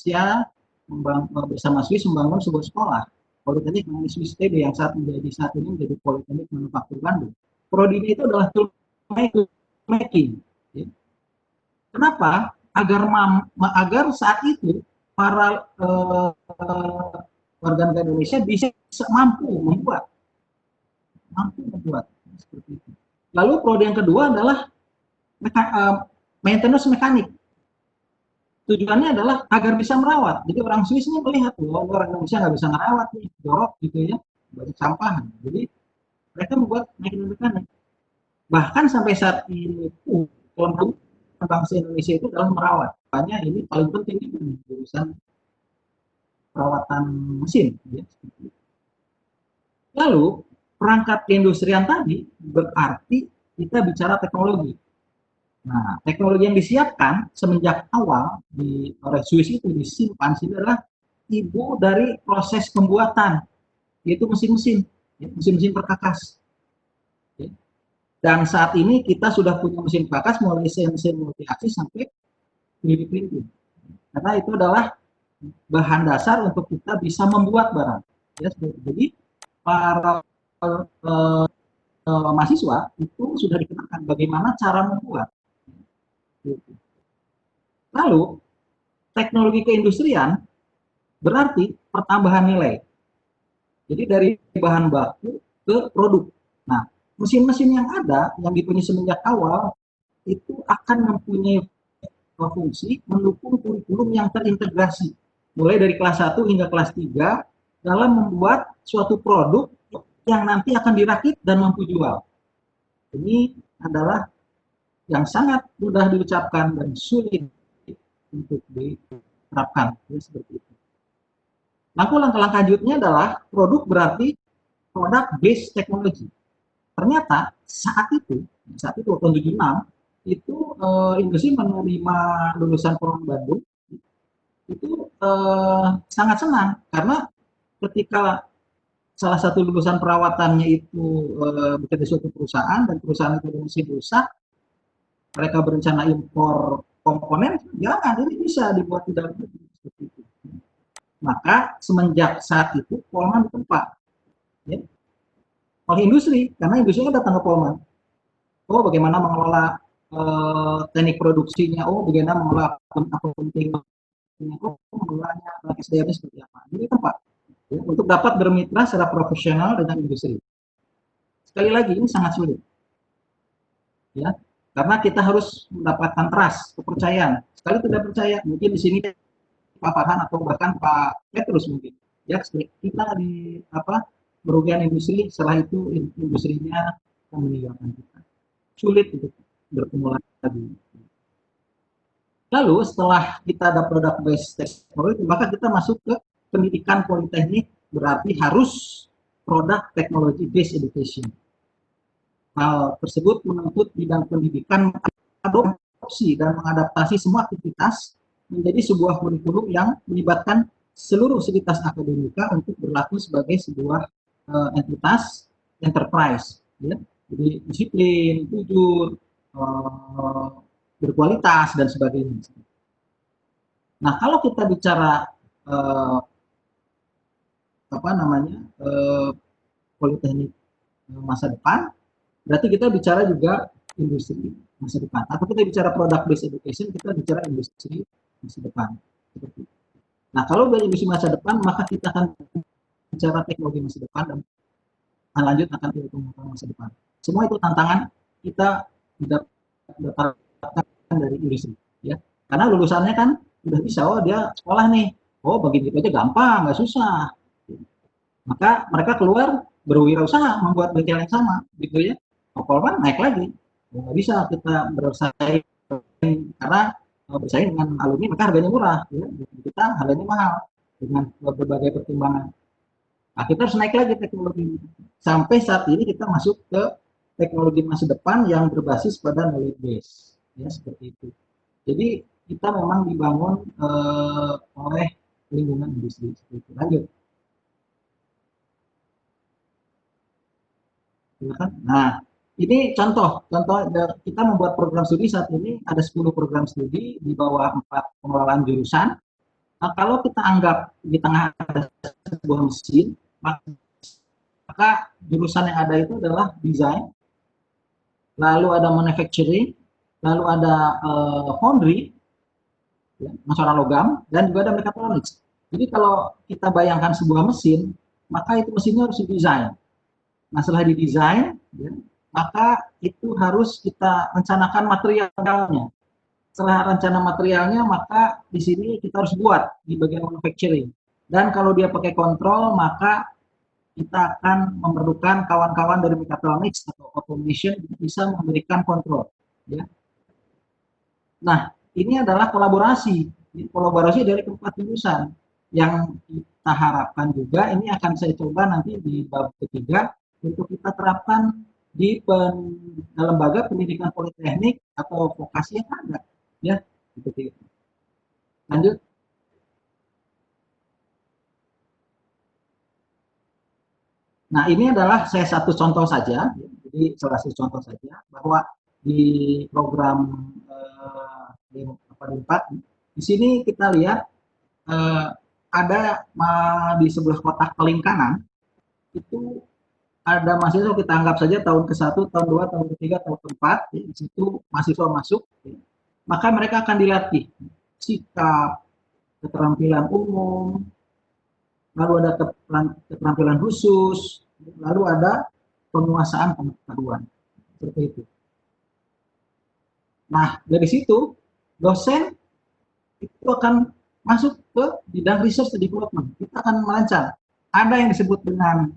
Indonesia bersama Swiss membangun sebuah sekolah Politeknik Swiss TB yang saat ini menjadi Politeknik Manufaktur Bandung. Prodinya itu adalah toolmaking. Ya. Kenapa? Agar saat itu para warga negara Indonesia bisa mampu membuat seperti itu. Lalu prodi yang kedua adalah maintenance mekanik. Tujuannya adalah agar bisa merawat. Jadi orang Swiss ini melihat, orang Indonesia nggak bisa merawat nih, jorok gitu ya, banyak sampah. Jadi mereka membuat maintenance mekanik. Bahkan sampai saat ini kelompok bangsa Indonesia itu adalah merawat. Makanya ini paling penting itu jurusan perawatan mesin. Ya. Lalu perangkat keindustrian tadi berarti kita bicara teknologi. Nah, teknologi yang disiapkan semenjak awal oleh Swiss itu disimpan adalah ibu dari proses pembuatan, yaitu mesin-mesin perkakas. Dan saat ini kita sudah punya mesin perkakas mulai mesin multi-aksi sampai 3D printing. Karena itu adalah bahan dasar untuk kita bisa membuat barang. Ya, jadi para mahasiswa itu sudah dikenakan bagaimana cara membuat. Lalu teknologi keindustrian berarti pertambahan nilai. Jadi dari bahan baku ke produk. Nah, mesin-mesin yang ada yang dipunyai semenjak awal itu akan mempunyai fungsi mendukung kurikulum yang terintegrasi mulai dari kelas 1 hingga kelas 3 dalam membuat suatu produk yang nanti akan dirakit dan mampu jual. Ini adalah yang sangat mudah diucapkan dan sulit untuk diterapkan. Ya, seperti itu. Nah, langkah-langkah lanjutnya adalah produk berarti produk based technology. Ternyata saat itu tahun 76 itu industri menerima lulusan Pondok Bandung itu sangat senang karena ketika salah satu lulusan perawatannya itu bekerja di suatu perusahaan dan perusahaan itu masih rusak, mereka berencana impor komponen, jangan, ini bisa dibuat di dalam negeri seperti itu. Maka semenjak saat itu Polman ditempa ya, oleh industri, karena industri kan datang ke Polman. Oh, bagaimana mengelola teknik produksinya, oh bagaimana mengelola akunting, oh mengelolanya, SDM-nya seperti apa. Jadi tempat ya, untuk dapat bermitra secara profesional dengan industri. Sekali lagi ini sangat sulit, ya, karena kita harus mendapatkan trust, kepercayaan. Sekali tidak percaya, mungkin di sini Pak Farhan atau bahkan Pak Petrus mungkin, ya kita di merugikan industri, setelah itu industrinya meninggalkan kita. Sulit untuk bertemu lagi. Lalu setelah kita ada produk based technology, maka kita masuk ke pendidikan politeknik, berarti harus produk teknologi based education. Hal tersebut menuntut bidang pendidikan adopsi dan mengadaptasi semua aktivitas menjadi sebuah kurikulum yang melibatkan seluruh sivitas akademika untuk berlaku sebagai sebuah entitas enterprise. Ya. Jadi disiplin, jujur, berkualitas dan sebagainya. Nah, kalau kita bicara politeknik masa depan, berarti kita bicara juga industri masa depan. Atau kita bicara product based education, kita bicara industri masa depan. Nah, kalau dari industri masa depan, maka kita akan bicara teknologi masa depan dan lanjut akan ilmu masa depan. Semua itu tantangan kita dapatkan dari industri, ya. Karena lulusannya kan udah bisa, oh dia sekolah nih, oh begini aja gampang, nggak susah. Maka mereka keluar berwirausaha membuat bengkel yang sama, gitu ya. Polman naik lagi, nggak bisa kita bersaing karena bersaing dengan alumni, maka harganya murah, ya. Kita harganya mahal dengan berbagai pertimbangan. Nah, kita harus naik lagi teknologi. Sampai saat ini kita masuk ke teknologi masa depan yang berbasis pada knowledge base, ya seperti itu. Jadi kita memang dibangun oleh lingkungan industri seperti itu. Lanjut. Nah, ini contoh kita membuat program studi saat ini ada 10 program studi di bawah 4 pengelolaan jurusan. Nah, kalau kita anggap di tengah ada sebuah mesin, maka jurusan yang ada itu adalah desain, lalu ada manufacturing, lalu ada foundry, ya, masalah logam, dan juga ada mechatronics. Jadi kalau kita bayangkan sebuah mesin, maka itu mesinnya harus didesain. Nah, setelah didesain, ya, maka itu harus kita rencanakan materialnya. Setelah rencana materialnya, maka di sini kita harus buat di bagian manufacturing. Dan kalau dia pakai kontrol, maka kita akan memerlukan kawan-kawan dari mechatronics atau automation bisa memberikan kontrol. Ya. Nah, ini adalah kolaborasi dari keempat jurusan yang kita harapkan juga ini akan saya coba nanti di bab ketiga untuk kita terapkan di lembaga pendidikan politeknik atau vokasi yang ada, ya. Gitu. Lanjut. Nah, ini adalah saya satu contoh saja, jadi salah satu contoh saja bahwa di program di 4 di sini kita lihat ada di sebelah kotak paling kanan itu ada mahasiswa, kita anggap saja tahun ke-1, tahun 2, tahun ke-3, tahun ke-4, ya, di situ mahasiswa masuk, ya, maka mereka akan dilatih sikap, keterampilan umum, lalu ada keterampilan khusus, lalu ada penguasaan pengetahuan. Seperti itu. Nah, dari situ dosen itu akan masuk ke bidang research and development. Kita akan merancang. Ada yang disebut dengan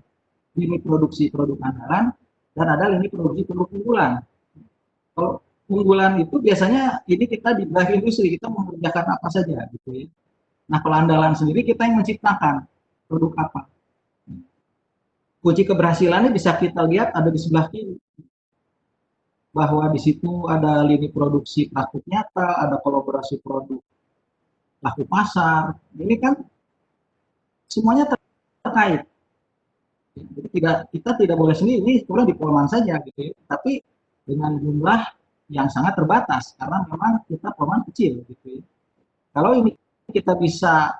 lini produksi produk andalan dan ada lini produksi produk unggulan. Kalau unggulan itu biasanya ini kita di bidang industri, kita mengerjakan apa saja gitu ya. Nah, kalau andalan sendiri kita yang menciptakan produk apa. Kunci keberhasilannya bisa kita lihat ada di sebelah kiri, bahwa di situ ada lini produksi praktik nyata, ada kolaborasi produk laku pasar. Ini kan semuanya terkait. Jadi kita tidak boleh sendiri, ini sekolah di Polman saja gitu ya. Tapi dengan jumlah yang sangat terbatas karena memang kita Polman kecil gitu ya. Kalau ini kita bisa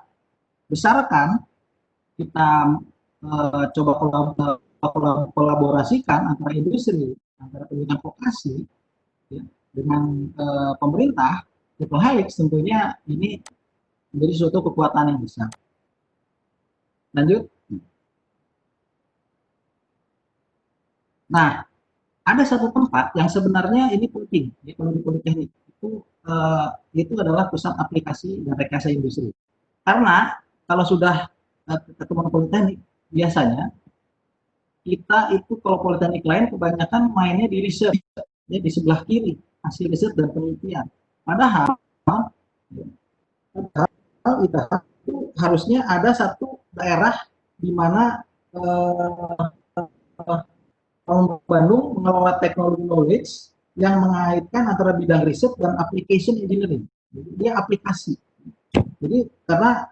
besarkan, kita coba kolaborasikan antara industri, antara pendidikan vokasi ya, dengan pemerintah, itu tentunya ini menjadi suatu kekuatan yang besar. Lanjut. Nah, ada satu tempat yang sebenarnya ini penting di Politeknik itu adalah pusat aplikasi dan rekayasa industri. Karena kalau sudah ketemu Politeknik, biasanya kita itu kalau Politeknik lain kebanyakan mainnya di riset, ya, di sebelah kiri hasil riset dan penelitian. Padahal itu harusnya ada satu daerah di mana Bandung mengelola teknologi knowledge yang mengaitkan antara bidang riset dan application engineering. Jadi dia aplikasi. Jadi karena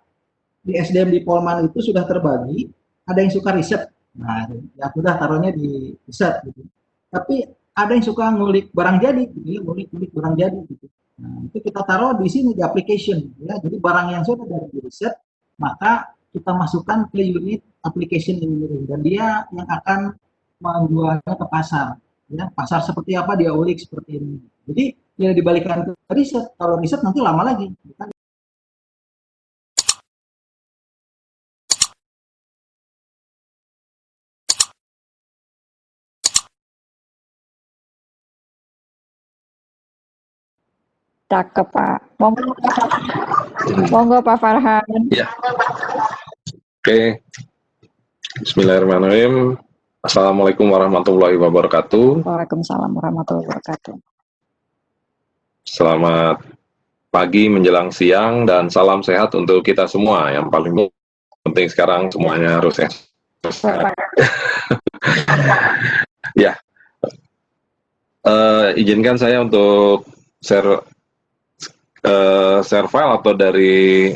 di SDM di Polman itu sudah terbagi, ada yang suka riset. Nah, ya sudah taruhnya di riset gitu. Tapi ada yang suka ngulik barang jadi, gitu ya, ngulik barang jadi gitu. Nah, itu kita taruh di sini di application ya. Jadi barang yang sudah dari riset, maka kita masukkan ke unit application engineering dan dia yang akan menjualnya ke pasar. Ya, pasar seperti apa dia ulik seperti ini. Jadi ya dibalikan ke riset. Kalau riset nanti lama lagi. Cakep, Pak. Monggo Pak Farhan. Ya. Oke. Bismillahirrahmanirrahim. Assalamualaikum warahmatullahi wabarakatuh. Waalaikumsalam warahmatullahi wabarakatuh. Selamat pagi menjelang siang dan salam sehat untuk kita semua. Yang paling penting sekarang semuanya harus sehat. Ya. Izinkan saya untuk share file atau dari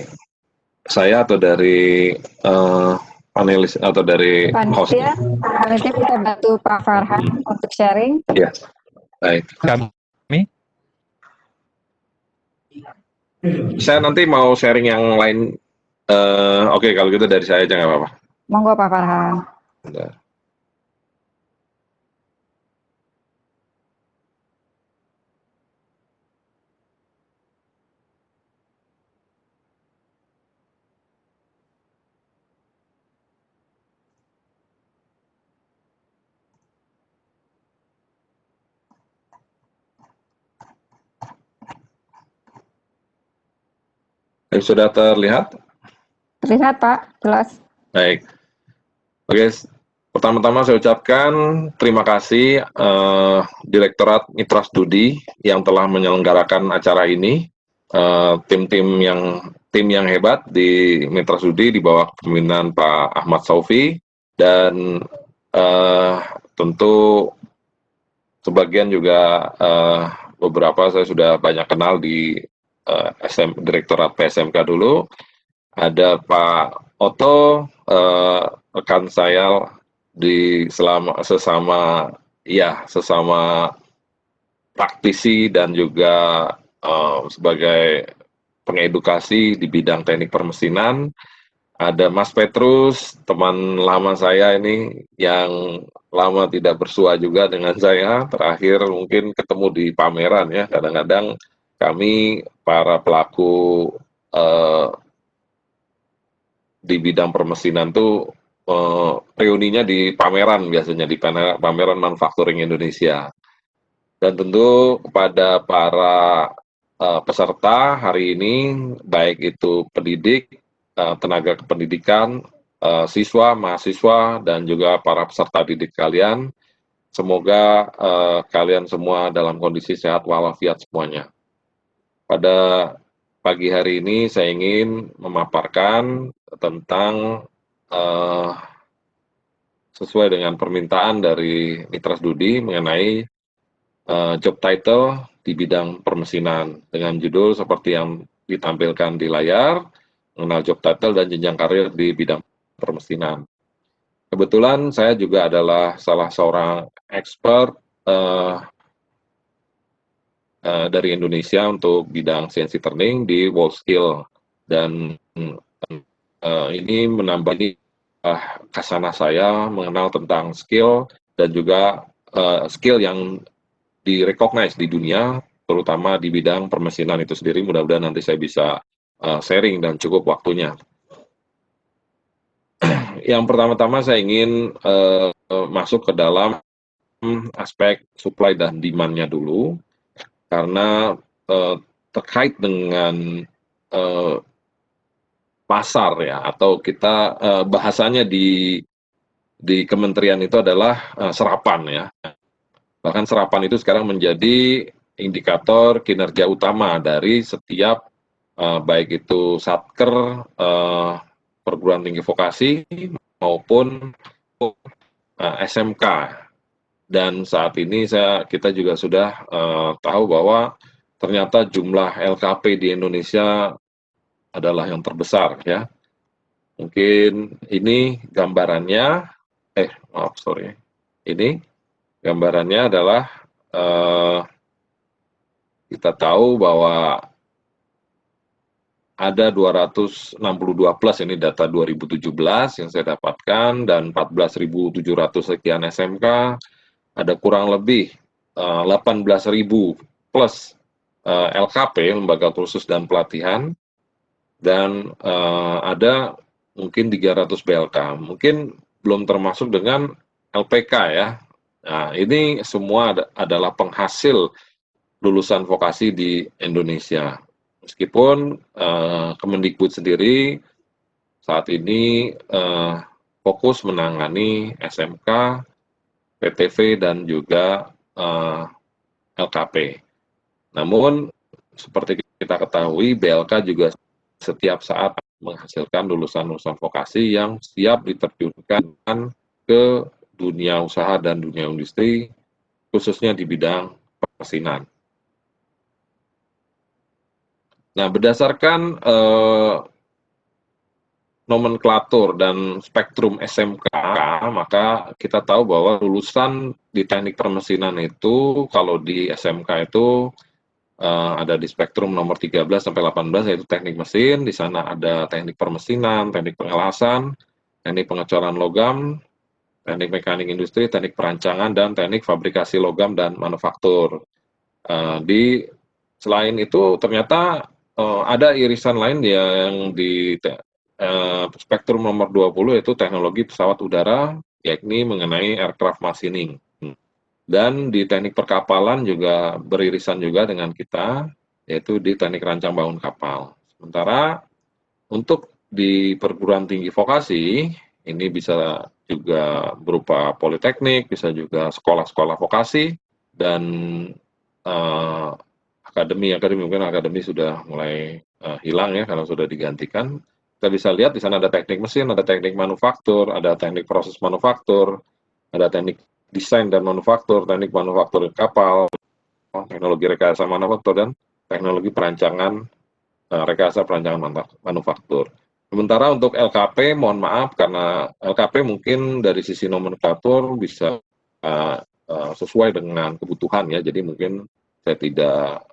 saya atau dari panelis atau dari host. Panitia kita bantu Pak Farhan untuk sharing. Ya, baik. Saya nanti mau sharing yang lain Oke, kalau gitu dari saya aja nggak apa-apa. Monggo Pak Farhan. Udah. Sudah terlihat? Terlihat Pak, jelas. Baik. Oke, pertama-tama saya ucapkan terima kasih Direktorat Mitra Studi yang telah menyelenggarakan acara ini. Tim yang hebat di Mitra Studi di bawah kepemimpinan Pak Ahmad Saufi, dan tentu sebagian juga beberapa saya sudah banyak kenal di Direktorat PSMK dulu. Ada Pak Oto, rekan saya di sesama praktisi dan juga sebagai pengedukasi di bidang teknik permesinan. Ada Mas Petrus, teman lama saya ini yang lama tidak bersua juga dengan saya. Terakhir mungkin ketemu di pameran ya. Kadang-kadang kami para pelaku di bidang permesinan tuh reuninya di pameran, biasanya di pameran manufacturing Indonesia. Dan tentu kepada para peserta hari ini, baik itu pendidik, tenaga kependidikan, siswa, mahasiswa, dan juga para peserta didik kalian, semoga kalian semua dalam kondisi sehat walafiat semuanya. Pada pagi hari ini saya ingin memaparkan tentang sesuai dengan permintaan dari Mitra Studi mengenai job title di bidang permesinan dengan judul seperti yang ditampilkan di layar, mengenal job title dan jenjang karir di bidang permesinan. Kebetulan saya juga adalah salah seorang expert dari Indonesia untuk bidang CNC turning di WorldSkill, dan ini menambah kasana saya mengenal tentang skill dan juga skill yang direcognize di dunia, terutama di bidang permesinan itu sendiri. Mudah-mudahan nanti saya bisa sharing dan cukup waktunya. Yang pertama-tama saya ingin masuk ke dalam aspek supply dan demand-nya dulu, karena terkait dengan pasar ya, atau kita bahasanya di kementerian itu adalah serapan ya. Bahkan serapan itu sekarang menjadi indikator kinerja utama dari setiap baik itu satker, perguruan tinggi vokasi maupun SMK. Dan saat ini kita juga sudah tahu bahwa ternyata jumlah LKP di Indonesia adalah yang terbesar ya. Mungkin ini gambarannya, ini gambarannya adalah kita tahu bahwa ada 262 plus, ini data 2017 yang saya dapatkan, dan 14.700 sekian SMK, ada kurang lebih 18.000 plus LKP, lembaga kursus dan pelatihan, dan ada mungkin 300 BLK, mungkin belum termasuk dengan LPK ya. Nah, ini semua adalah penghasil lulusan vokasi di Indonesia. Meskipun Kemendikbud sendiri saat ini fokus menangani SMK, PTV, dan juga LKP. Namun, seperti kita ketahui, BLK juga setiap saat menghasilkan lulusan-lulusan vokasi yang siap diterjunkan ke dunia usaha dan dunia industri, khususnya di bidang permesinan. Nah, berdasarkan nomenklatur dan spektrum SMK, maka kita tahu bahwa lulusan di teknik permesinan itu, kalau di SMK itu ada di spektrum nomor 13 sampai 18 yaitu teknik mesin. Di sana ada teknik permesinan, teknik pengelasan, teknik pengecoran logam, teknik mekanik industri, teknik perancangan, dan teknik fabrikasi logam dan manufaktur. Selain itu ternyata ada irisan lain yang di spektrum nomor 20 yaitu teknologi pesawat udara, yakni mengenai aircraft machining. Dan di teknik perkapalan juga beririsan juga dengan kita, yaitu di teknik rancang bangun kapal. Sementara untuk di perguruan tinggi vokasi, ini bisa juga berupa politeknik, bisa juga sekolah-sekolah vokasi, dan akademi mungkin akademi sudah mulai hilang ya karena sudah digantikan. Kita bisa lihat di sana ada teknik mesin, ada teknik manufaktur, ada teknik proses manufaktur, ada teknik desain dan manufaktur, teknik manufaktur kapal, teknologi rekayasa manufaktur, dan teknologi perancangan rekayasa perancangan manufaktur. Sementara untuk LKP, mohon maaf karena LKP mungkin dari sisi nomenklatur bisa sesuai dengan kebutuhan ya. Jadi mungkin saya tidak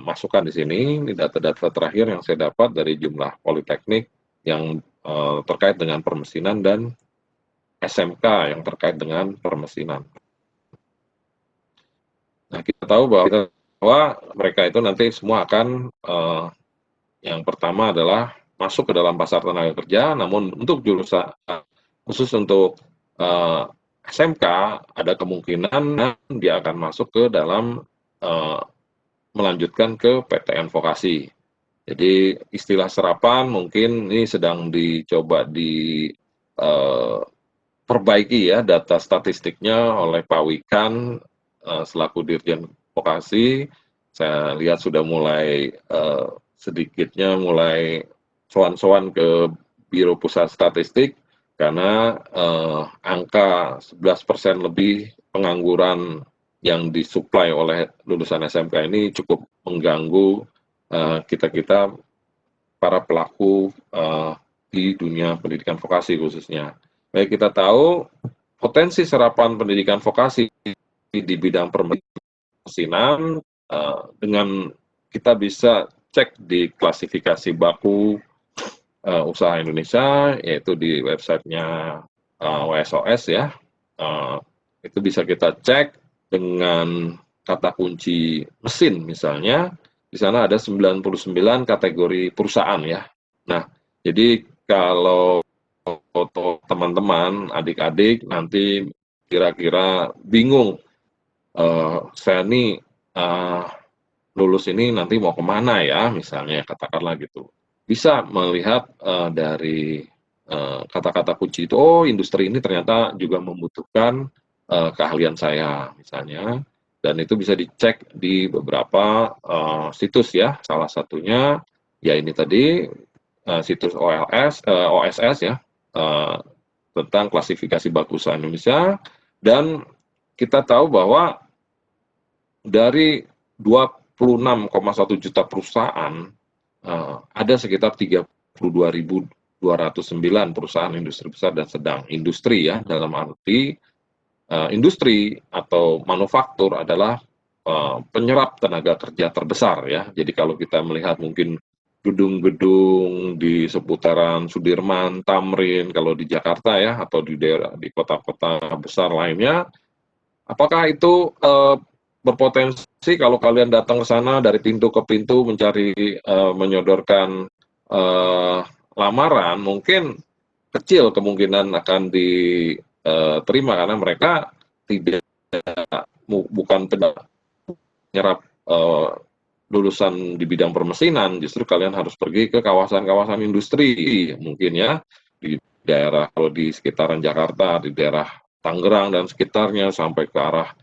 masukkan di sini. Ini data-data terakhir yang saya dapat dari jumlah politeknik yang terkait dengan permesinan dan SMK yang terkait dengan permesinan. Nah, kita tahu bahwa mereka itu nanti semua akan yang pertama adalah masuk ke dalam pasar tenaga kerja, namun untuk jurusan khusus untuk SMK ada kemungkinan dia akan masuk ke dalam melanjutkan ke PTN vokasi. Jadi istilah serapan mungkin ini sedang dicoba diperbaiki ya data statistiknya oleh Pak Wikan selaku Dirjen Vokasi. Saya lihat sudah mulai sedikitnya mulai soan-soan ke Biro Pusat Statistik karena angka 11% lebih pengangguran yang disuplai oleh lulusan SMK ini cukup mengganggu kita-kita para pelaku di dunia pendidikan vokasi khususnya. Baik, kita tahu potensi serapan pendidikan vokasi di bidang permesinan dengan kita bisa cek di klasifikasi baku usaha Indonesia, yaitu di websitenya WSOS ya. Itu bisa kita cek dengan kata kunci mesin misalnya. Di sana ada 99 kategori perusahaan ya. Nah, jadi kalau teman-teman, adik-adik nanti kira-kira bingung, saya nih lulus ini nanti mau kemana ya, misalnya katakanlah gitu. Bisa melihat dari kata-kata kunci itu, oh industri ini ternyata juga membutuhkan keahlian saya misalnya, dan itu bisa dicek di beberapa situs ya, salah satunya ya ini tadi situs OSS ya, tentang klasifikasi baku usaha Indonesia, dan kita tahu bahwa dari 26,1 juta perusahaan, ada sekitar 32.209 perusahaan industri besar dan sedang. Industri ya, dalam arti industri atau manufaktur adalah penyerap tenaga kerja terbesar ya. Jadi kalau kita melihat mungkin gedung-gedung di seputaran Sudirman, Tamrin, kalau di Jakarta ya, atau di daerah di kota-kota besar lainnya, apakah itu berpotensi kalau kalian datang ke sana dari pintu ke pintu mencari menyodorkan lamaran, mungkin kecil kemungkinan akan diterima karena mereka bukan penyerap lulusan di bidang permesinan, justru kalian harus pergi ke kawasan-kawasan industri mungkin ya, di daerah kalau di sekitaran Jakarta, di daerah Tangerang dan sekitarnya sampai ke arah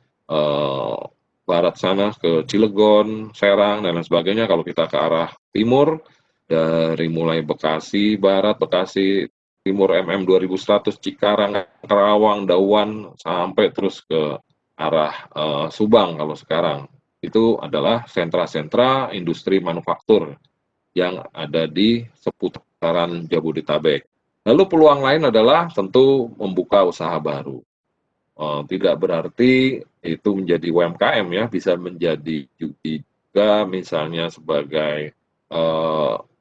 barat sana ke Cilegon, Serang dan lain sebagainya. Kalau kita ke arah timur dari mulai Bekasi Barat, Bekasi Timur MM 2100, Cikarang, Karawang, Dawan sampai terus ke arah Subang kalau sekarang. Itu adalah sentra-sentra industri manufaktur yang ada di seputaran Jabodetabek. Lalu peluang lain adalah tentu membuka usaha baru. Tidak berarti itu menjadi UMKM ya, bisa menjadi juga misalnya sebagai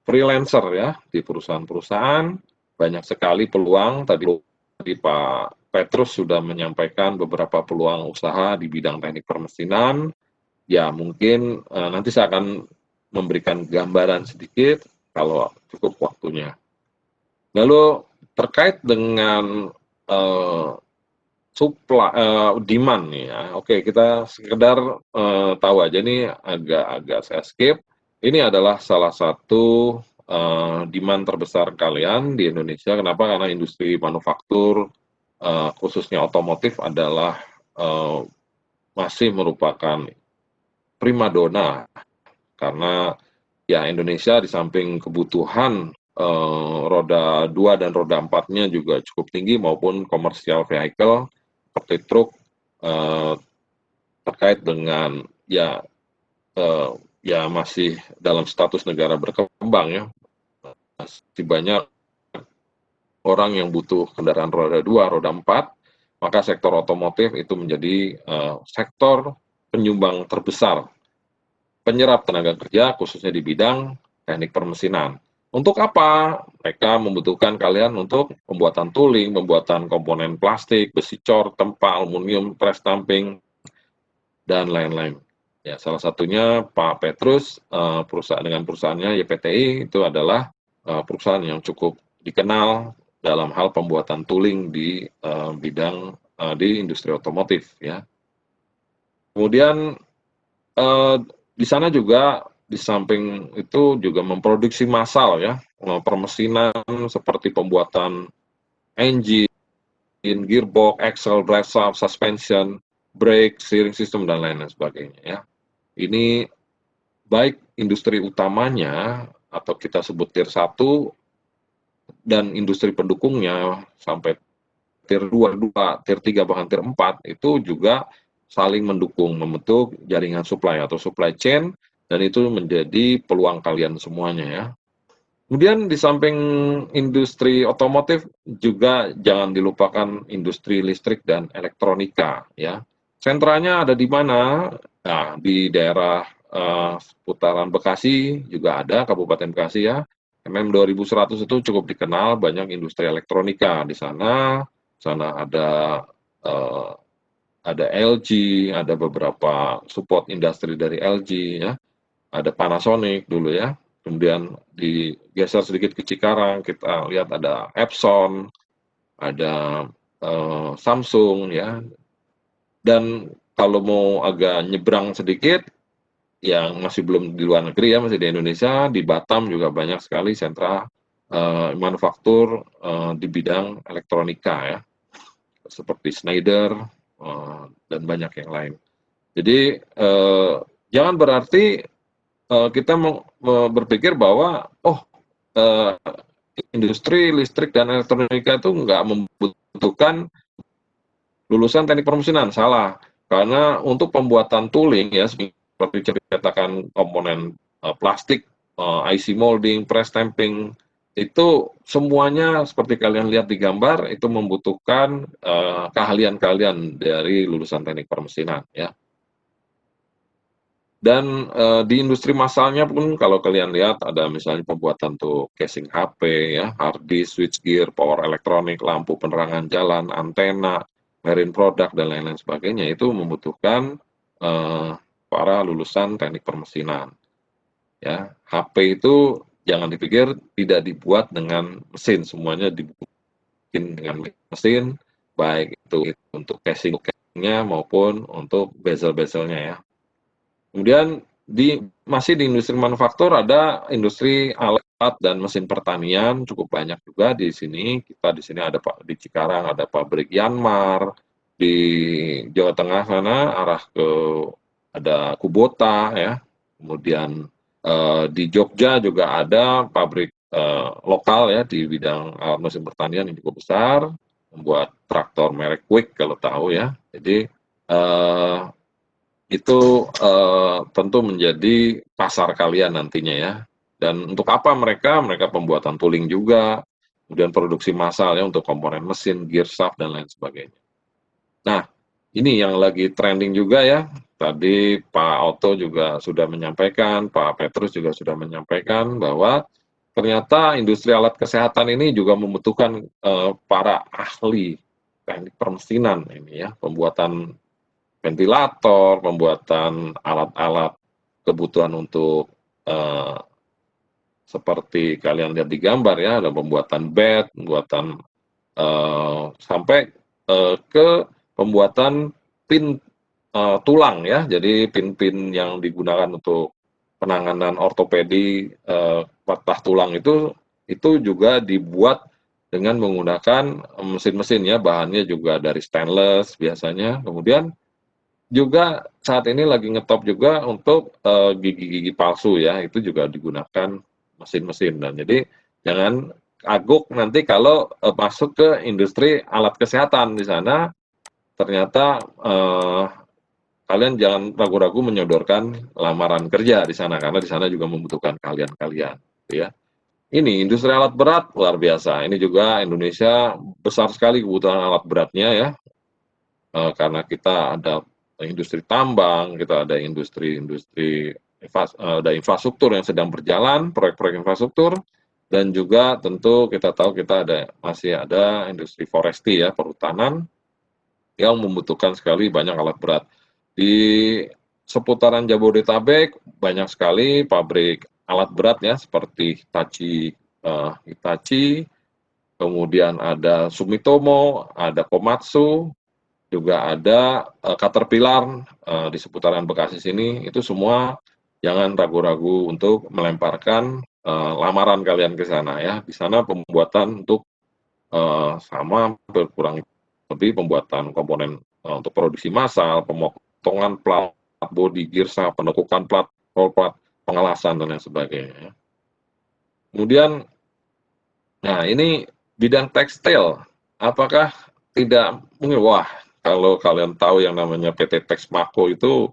freelancer ya di perusahaan-perusahaan. Banyak sekali peluang. Tadi Pak Petrus sudah menyampaikan beberapa peluang usaha di bidang teknik permesinan. Ya mungkin nanti saya akan memberikan gambaran sedikit kalau cukup waktunya. Lalu terkait dengan demand nih ya. Oke, kita sekedar tahu aja nih, agak saya skip. Ini adalah salah satu demand terbesar kalian di Indonesia. Kenapa? Karena industri manufaktur khususnya otomotif adalah masih merupakan primadona, karena ya Indonesia di samping kebutuhan roda 2 dan roda 4-nya juga cukup tinggi, maupun commercial vehicle seperti truk, terkait dengan ya masih dalam status negara berkembang ya. Masih banyak orang yang butuh kendaraan roda 2, roda 4, maka sektor otomotif itu menjadi sektor penyumbang terbesar penyerap tenaga kerja, khususnya di bidang teknik permesinan. Untuk apa? Mereka membutuhkan kalian untuk pembuatan tooling, pembuatan komponen plastik, besi cor, tempa, aluminium, press stamping, dan lain-lain. Ya, salah satunya Pak Petrus, dengan perusahaannya YPTI itu adalah perusahaan yang cukup dikenal dalam hal pembuatan tooling di bidang di industri otomotif ya. Kemudian di sana juga di samping itu juga memproduksi massal ya, permesinan seperti pembuatan engine, gearbox, axle, drive shaft, suspension, brake, steering system, dan lain-lain sebagainya ya. Ini baik industri utamanya atau kita sebut tier 1 dan industri pendukungnya sampai tier 2, tier 3, bahkan tier 4 itu juga saling mendukung, membentuk jaringan supply atau supply chain, dan itu menjadi peluang kalian semuanya ya. Kemudian di samping industri otomotif juga jangan dilupakan industri listrik dan elektronika ya. Sentranya ada di mana? Nah, di daerah seputaran Bekasi juga ada, Kabupaten Bekasi ya. MM 2100 itu cukup dikenal, banyak industri elektronika di sana. Sana ada LG, ada beberapa support industri dari LG ya. Ada Panasonic dulu ya. Kemudian digeser sedikit ke Cikarang, kita lihat ada Epson, ada Samsung ya. Dan kalau mau agak nyebrang sedikit, yang masih belum di luar negeri ya, masih di Indonesia, di Batam juga banyak sekali sentra manufaktur di bidang elektronika ya, seperti Schneider dan banyak yang lain. Jadi jangan berarti kita berpikir bahwa industri listrik dan elektronika itu nggak membutuhkan lulusan teknik permesinan. Salah, karena untuk pembuatan tooling ya, seperti cetakan komponen plastik, IC molding, press stamping, itu semuanya seperti kalian lihat di gambar itu membutuhkan keahlian kalian dari lulusan teknik permesinan ya. Dan di industri massalnya pun kalau kalian lihat ada misalnya pembuatan tuh casing HP ya, hard disk, switchgear, power elektronik, lampu penerangan jalan, antena, marine product, dan lain-lain sebagainya, itu membutuhkan para lulusan teknik permesinan. Ya, HP itu jangan dipikir tidak dibuat dengan mesin, semuanya dibikin dengan mesin, baik itu untuk casingnya maupun untuk bezel-bezelnya ya. Kemudian masih di industri manufaktur ada industri alat dan mesin pertanian, cukup banyak juga di sini. Kita di sini ada di Cikarang ada pabrik Yanmar, di Jawa Tengah sana arah ke ada Kubota ya. Kemudian di Jogja juga ada pabrik lokal ya di bidang alat mesin pertanian yang cukup besar, membuat traktor merek Quick kalau tahu ya. Jadi itu tentu menjadi pasar kalian nantinya ya. Dan untuk apa mereka pembuatan tooling juga, kemudian produksi massal ya untuk komponen mesin, gear shaft, dan lain sebagainya. Nah, ini yang lagi trending juga ya, tadi Pak Otto juga sudah menyampaikan, Pak Petrus juga sudah menyampaikan bahwa ternyata industri alat kesehatan ini juga membutuhkan para ahli teknik permesinan ini ya, pembuatan ventilator, pembuatan alat-alat kebutuhan untuk seperti kalian lihat di gambar ya, ada pembuatan bed, pembuatan sampai ke pembuatan pin tulang ya, jadi pin-pin yang digunakan untuk penanganan ortopedi patah tulang itu juga dibuat dengan menggunakan mesin-mesin ya, bahannya juga dari stainless biasanya. Kemudian juga saat ini lagi ngetop juga untuk gigi-gigi palsu ya, itu juga digunakan mesin-mesin. Dan jadi jangan kagok nanti kalau masuk ke industri alat kesehatan di sana ternyata kalian jangan ragu-ragu menyodorkan lamaran kerja di sana karena di sana juga membutuhkan kalian-kalian, gitu ya. Ini industri alat berat luar biasa. Ini juga Indonesia besar sekali kebutuhan alat beratnya ya, karena kita ada industri tambang, kita ada industri ada infrastruktur yang sedang berjalan, proyek-proyek infrastruktur, dan juga tentu kita tahu kita masih ada industri foresti ya, perhutanan yang membutuhkan sekali banyak alat berat. Di seputaran Jabodetabek banyak sekali pabrik alat berat ya, seperti Hitachi, kemudian ada Sumitomo, ada Komatsu, juga ada Caterpillar di seputaran Bekasi sini. Itu semua jangan ragu-ragu untuk melemparkan lamaran kalian ke sana ya. Di sana pembuatan untuk sama berkurang lebih pembuatan komponen untuk produksi massal, pemotongan plat, bodi, girsa, penekukan plat, roll plat, pengelasan dan lain sebagainya. Kemudian, nah ini bidang tekstil, apakah tidak mungkin? Wah, kalau kalian tahu yang namanya PT Texmaco itu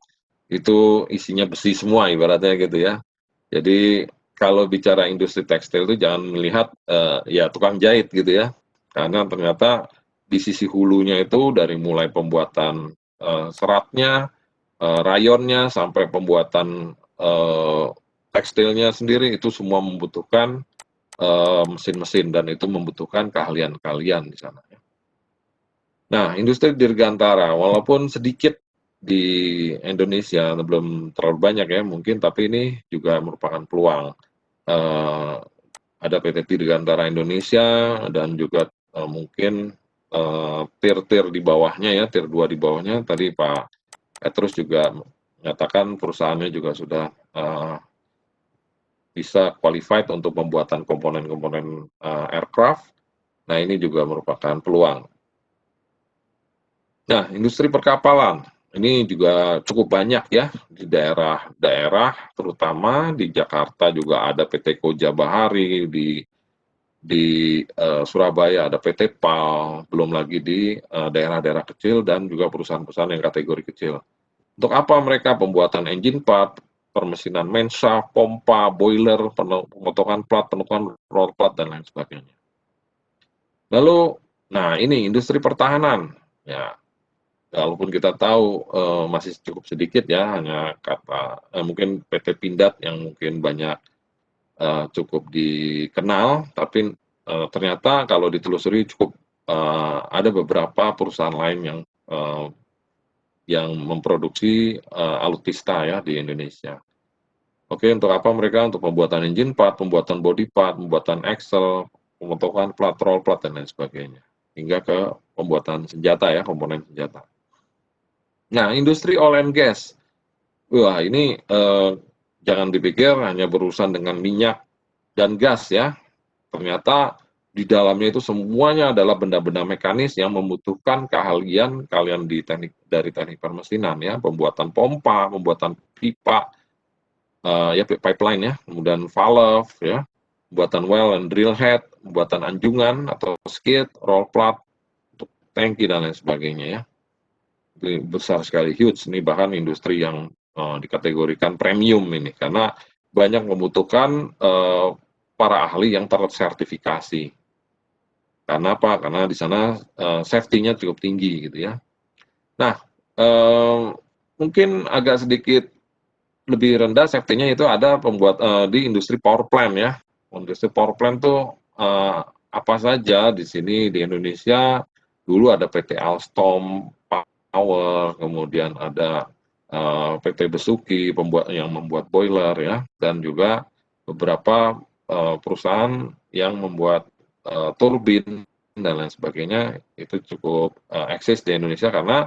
isinya besi semua ibaratnya gitu ya. Jadi kalau bicara industri tekstil itu jangan melihat ya tukang jahit gitu ya, karena ternyata di sisi hulunya itu dari mulai pembuatan seratnya, rayonnya, sampai pembuatan tekstilnya sendiri itu semua membutuhkan mesin-mesin dan itu membutuhkan keahlian kalian di sana. Nah, industri dirgantara walaupun sedikit di Indonesia belum terlalu banyak ya mungkin, tapi ini juga merupakan peluang. Ada PT Dirgantara Indonesia dan juga mungkin tier-tier di bawahnya ya, tier 2 di bawahnya. Tadi Pak Petrus juga menyatakan perusahaannya juga sudah bisa qualified untuk pembuatan komponen-komponen aircraft. Nah, ini juga merupakan peluang. Nah, industri perkapalan ini juga cukup banyak ya di daerah-daerah, terutama di Jakarta juga ada PT Koja Bahari, di Surabaya ada PT PAL, belum lagi di daerah-daerah kecil dan juga perusahaan-perusahaan yang kategori kecil. Untuk apa mereka? Pembuatan engine part, permesinan main shaft, pompa, boiler, pemotongan plat, penekuan roll plat, dan lain sebagainya. Lalu, nah ini industri pertahanan. Ya, walaupun kita tahu masih cukup sedikit ya, hanya mungkin PT Pindad yang mungkin banyak cukup dikenal, tapi ternyata kalau ditelusuri cukup ada beberapa perusahaan lain yang memproduksi alutsista ya di Indonesia. Oke, untuk apa mereka? Untuk pembuatan engine part, pembuatan body part, pembuatan axle, pemotongan plat, roll plat, dan lain sebagainya. Hingga ke pembuatan senjata ya, komponen senjata. Nah, industri oil and gas. Wah, ini jangan dipikir hanya berurusan dengan minyak dan gas ya. Ternyata di dalamnya itu semuanya adalah benda-benda mekanis yang membutuhkan keahlian kalian dari teknik permesinan ya, pembuatan pompa, pembuatan pipa, ya pipeline ya, kemudian valve ya, pembuatan well and drill head, pembuatan anjungan atau skid, roll plat, untuk tangki dan lain sebagainya ya. Ini besar sekali, huge. Ini bahkan industri yang dikategorikan premium ini karena banyak membutuhkan para ahli yang tersertifikasi. Karena apa? Karena di sana safety-nya cukup tinggi gitu ya. Nah, mungkin agak sedikit lebih rendah safety-nya itu ada di industri power plant ya. Industri power plant tuh apa saja di sini di Indonesia dulu ada PT Alstom Power, kemudian ada PT Besuki yang membuat boiler ya, dan juga beberapa perusahaan yang membuat turbin dan lain sebagainya itu cukup eksis di Indonesia karena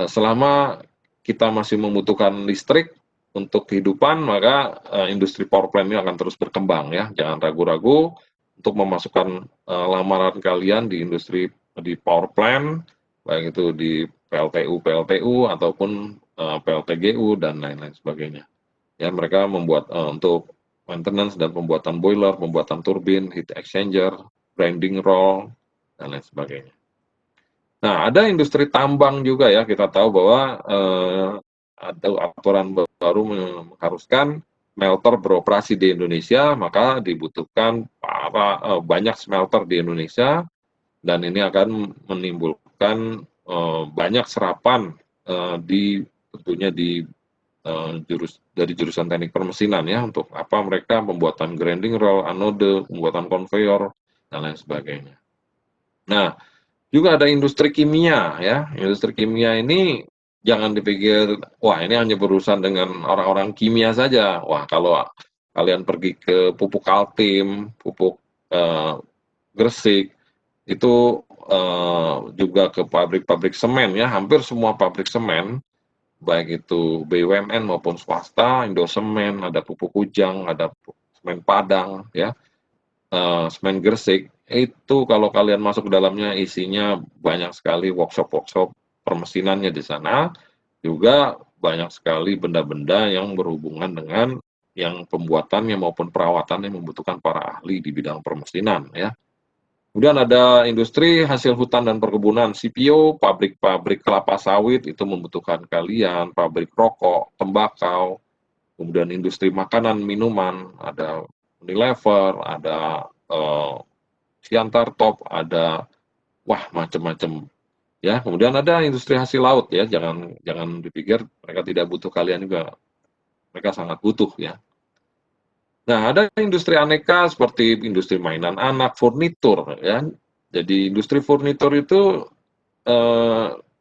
selama kita masih membutuhkan listrik untuk kehidupan, maka industri power plant ini akan terus berkembang ya. Jangan ragu-ragu untuk memasukkan lamaran kalian di industri di power plant, baik itu di PLTU ataupun PLTGU dan lain-lain sebagainya. Ya, mereka membuat untuk maintenance dan pembuatan boiler, pembuatan turbin, heat exchanger, grinding roll, dan lain sebagainya. Nah, ada industri tambang juga ya, kita tahu bahwa ada aturan baru mengharuskan smelter beroperasi di Indonesia, maka dibutuhkan banyak smelter di Indonesia, dan ini akan menimbulkan banyak serapan tentunya dari jurusan teknik permesinan ya, untuk apa mereka pembuatan grinding roll, anode, pembuatan konveyor, dan lain sebagainya. Nah, juga ada industri kimia ya. Industri kimia ini jangan dipikir, wah ini hanya berurusan dengan orang-orang kimia saja. Wah, kalau kalian pergi ke pupuk Altim, pupuk Gresik, itu juga ke pabrik-pabrik semen ya. Hampir semua pabrik semen, baik itu BUMN maupun swasta, Indosemen, ada pupuk Ujang, ada semen Padang ya, semen Gresik, itu kalau kalian masuk ke dalamnya isinya banyak sekali workshop-workshop permesinannya di sana, juga banyak sekali benda-benda yang berhubungan dengan yang pembuatannya maupun perawatannya membutuhkan para ahli di bidang permesinan ya. Kemudian ada industri hasil hutan dan perkebunan, CPO, pabrik-pabrik kelapa sawit itu membutuhkan kalian, pabrik rokok, tembakau, kemudian industri makanan, minuman, ada Unilever, ada Siantar Top, ada macam-macam ya. Kemudian ada industri hasil laut ya, jangan dipikir mereka tidak butuh kalian juga, mereka sangat butuh ya. Nah, ada industri aneka seperti industri mainan anak, furnitur ya. Jadi industri furnitur itu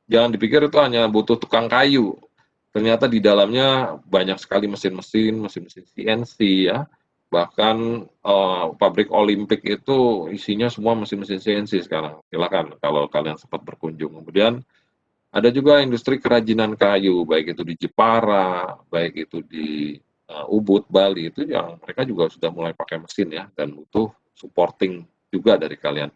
jangan dipikir itu hanya butuh tukang kayu. Ternyata di dalamnya banyak sekali mesin-mesin CNC ya. Bahkan pabrik Olimpik itu isinya semua mesin-mesin CNC sekarang. Silakan kalau kalian sempat berkunjung. Kemudian ada juga industri kerajinan kayu, baik itu di Jepara, baik itu di Ubud, Bali, itu yang mereka juga sudah mulai pakai mesin ya, dan butuh supporting juga dari kalian.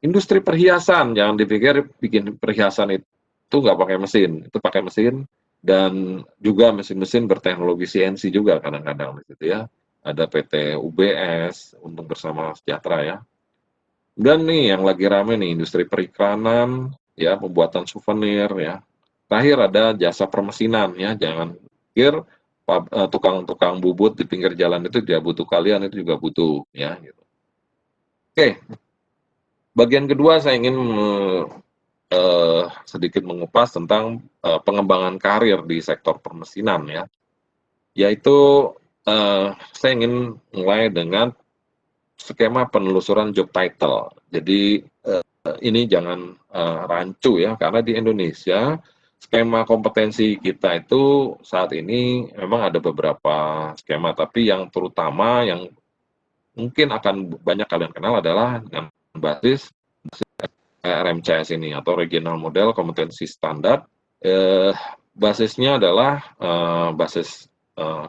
Industri perhiasan, jangan dipikir bikin perhiasan itu nggak pakai mesin, itu pakai mesin, dan juga mesin-mesin berteknologi CNC juga kadang-kadang gitu ya. Ada PT UBS, Untung Bersama Sejahtera ya. Dan nih yang lagi rame nih industri periklanan, ya pembuatan souvenir ya. Terakhir ada jasa permesinan ya, jangan pikir tukang-tukang bubut di pinggir jalan itu dia butuh kalian, itu juga butuh ya. Gitu. Oke, bagian kedua saya ingin sedikit mengupas tentang pengembangan karir di sektor permesinan ya. Yaitu saya ingin mulai dengan skema penelusuran job title. Jadi ini jangan rancu ya, karena di Indonesia skema kompetensi kita itu saat ini memang ada beberapa skema, tapi yang terutama yang mungkin akan banyak kalian kenal adalah dengan basis RMCS ini atau Regional Model Kompetensi Standar. Basisnya adalah basis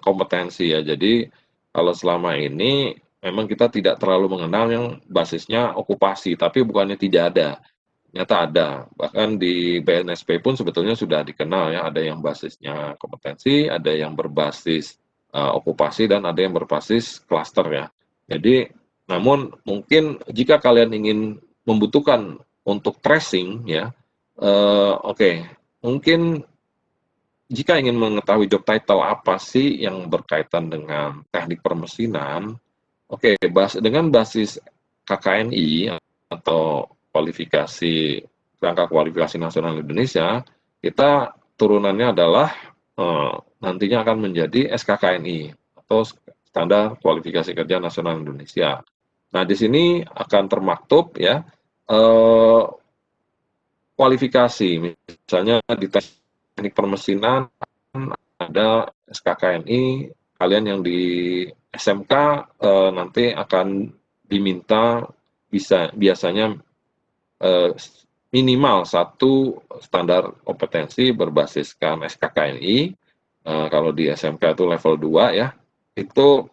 kompetensi ya. Jadi kalau selama ini memang kita tidak terlalu mengenal yang basisnya okupasi, tapi bukannya tidak ada. Ternyata ada. Bahkan di BNSP pun sebetulnya sudah dikenal ya, ada yang basisnya kompetensi, ada yang berbasis okupasi, dan ada yang berbasis klaster ya. Jadi, namun mungkin jika kalian ingin membutuhkan untuk tracing ya, mungkin jika ingin mengetahui job title apa sih yang berkaitan dengan teknik permesinan, dengan basis KKNI atau kualifikasi Kerangka Kualifikasi Nasional Indonesia, kita turunannya adalah nantinya akan menjadi SKKNI atau Standar Kualifikasi Kerja Nasional Indonesia. Nah, di sini akan termaktub ya kualifikasi, misalnya di teknik permesinan ada SKKNI, kalian yang di SMK nanti akan diminta biasanya minimal satu standar kompetensi berbasiskan SKKNI. Kalau di SMK itu level 2 ya, itu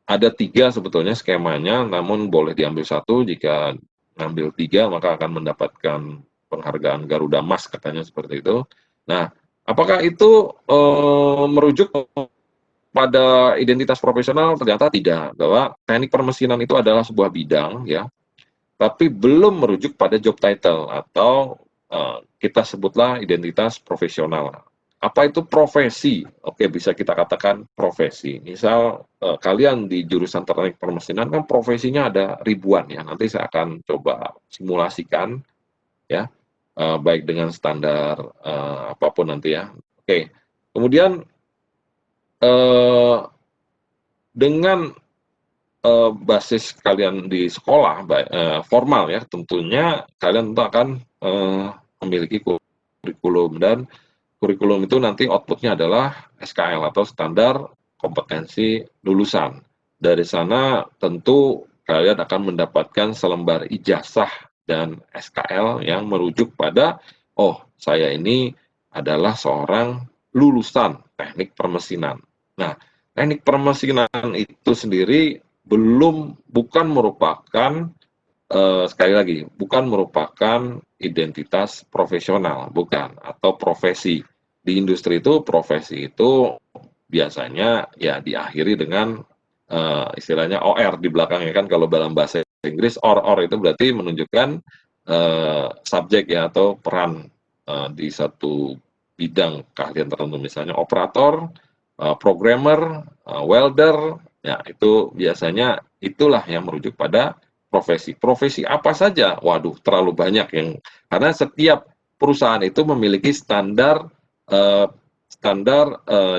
ada 3 sebetulnya skemanya, namun boleh diambil 1, jika ngambil 3 maka akan mendapatkan penghargaan Garuda Mas, katanya seperti itu. Nah, apakah itu merujuk pada identitas profesional? Ternyata tidak, bahwa teknik permesinan itu adalah sebuah bidang ya, tapi belum merujuk pada job title atau kita sebutlah identitas profesional. Apa itu profesi? Oke, bisa kita katakan profesi. Misal kalian di jurusan teknik permesinan kan profesinya ada ribuan ya. Nanti saya akan coba simulasikan ya, baik dengan standar apapun nanti ya. Oke, kemudian dengan basis kalian di sekolah formal ya, tentunya kalian tentu akan memiliki kurikulum, dan kurikulum itu nanti outputnya adalah SKL atau standar kompetensi lulusan. Dari sana tentu kalian akan mendapatkan selembar ijazah dan SKL yang merujuk pada, oh saya ini adalah seorang lulusan teknik permesinan. Nah, teknik permesinan itu sendiri bukan merupakan sekali lagi, bukan merupakan identitas profesional, bukan, atau profesi. Di industri itu profesi itu biasanya ya diakhiri dengan istilahnya OR di belakangnya, kan kalau dalam bahasa Inggris or itu berarti menunjukkan subjek ya, atau peran di satu bidang keahlian tertentu, misalnya operator, programmer, welder, ya itu biasanya itulah yang merujuk pada profesi. Profesi apa saja? Waduh, terlalu banyak karena setiap perusahaan itu memiliki standar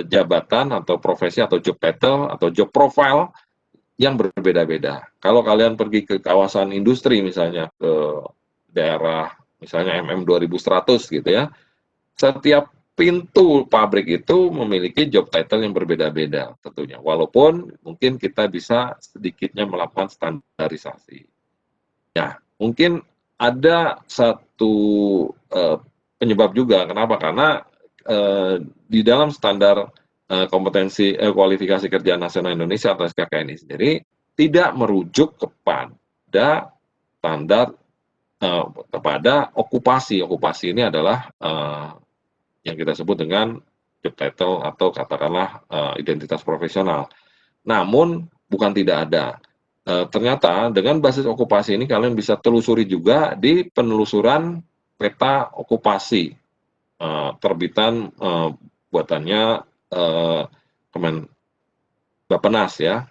jabatan atau profesi atau job title atau job profile yang berbeda-beda. Kalau kalian pergi ke kawasan industri misalnya, ke daerah misalnya MM 2100 gitu ya, setiap pintu pabrik itu memiliki job title yang berbeda-beda tentunya. Walaupun mungkin kita bisa sedikitnya melakukan standarisasi. Ya, mungkin ada satu penyebab juga. Kenapa? Karena di dalam standar kompetensi kualifikasi kerja nasional Indonesia atau SKKNI sendiri tidak merujuk kepada standar kepada okupasi. Okupasi ini adalah yang kita sebut dengan job title atau katakanlah identitas profesional. Namun bukan tidak ada. Ternyata dengan basis okupasi ini kalian bisa telusuri juga di penelusuran peta okupasi terbitan buatannya Bappenas ya,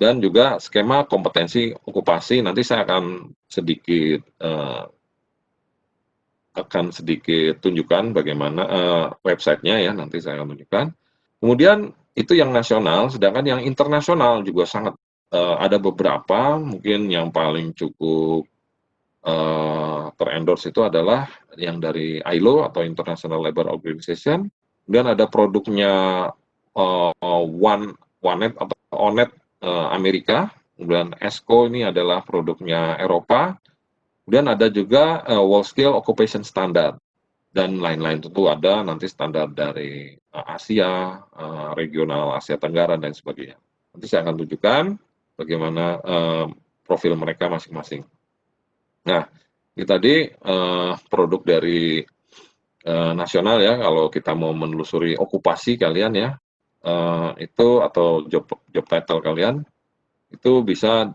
dan juga skema kompetensi okupasi. Nanti saya akan sedikit tunjukkan bagaimana websitenya ya, nanti saya akan tunjukkan. Kemudian itu yang nasional, sedangkan yang internasional juga sangat ada beberapa, mungkin yang paling cukup terendorse itu adalah yang dari ILO atau International Labour Organization. Kemudian ada produknya OneNet atau ONET Amerika. Kemudian ESCO ini adalah produknya Eropa. Kemudian ada juga World Scale Occupation Standard dan lain-lain. Tentu ada nanti standar dari Asia, regional Asia Tenggara dan sebagainya. Nanti saya akan tunjukkan bagaimana profil mereka masing-masing. Nah, ini tadi produk dari nasional ya. Kalau kita mau menelusuri okupasi kalian ya, itu atau job title kalian, itu bisa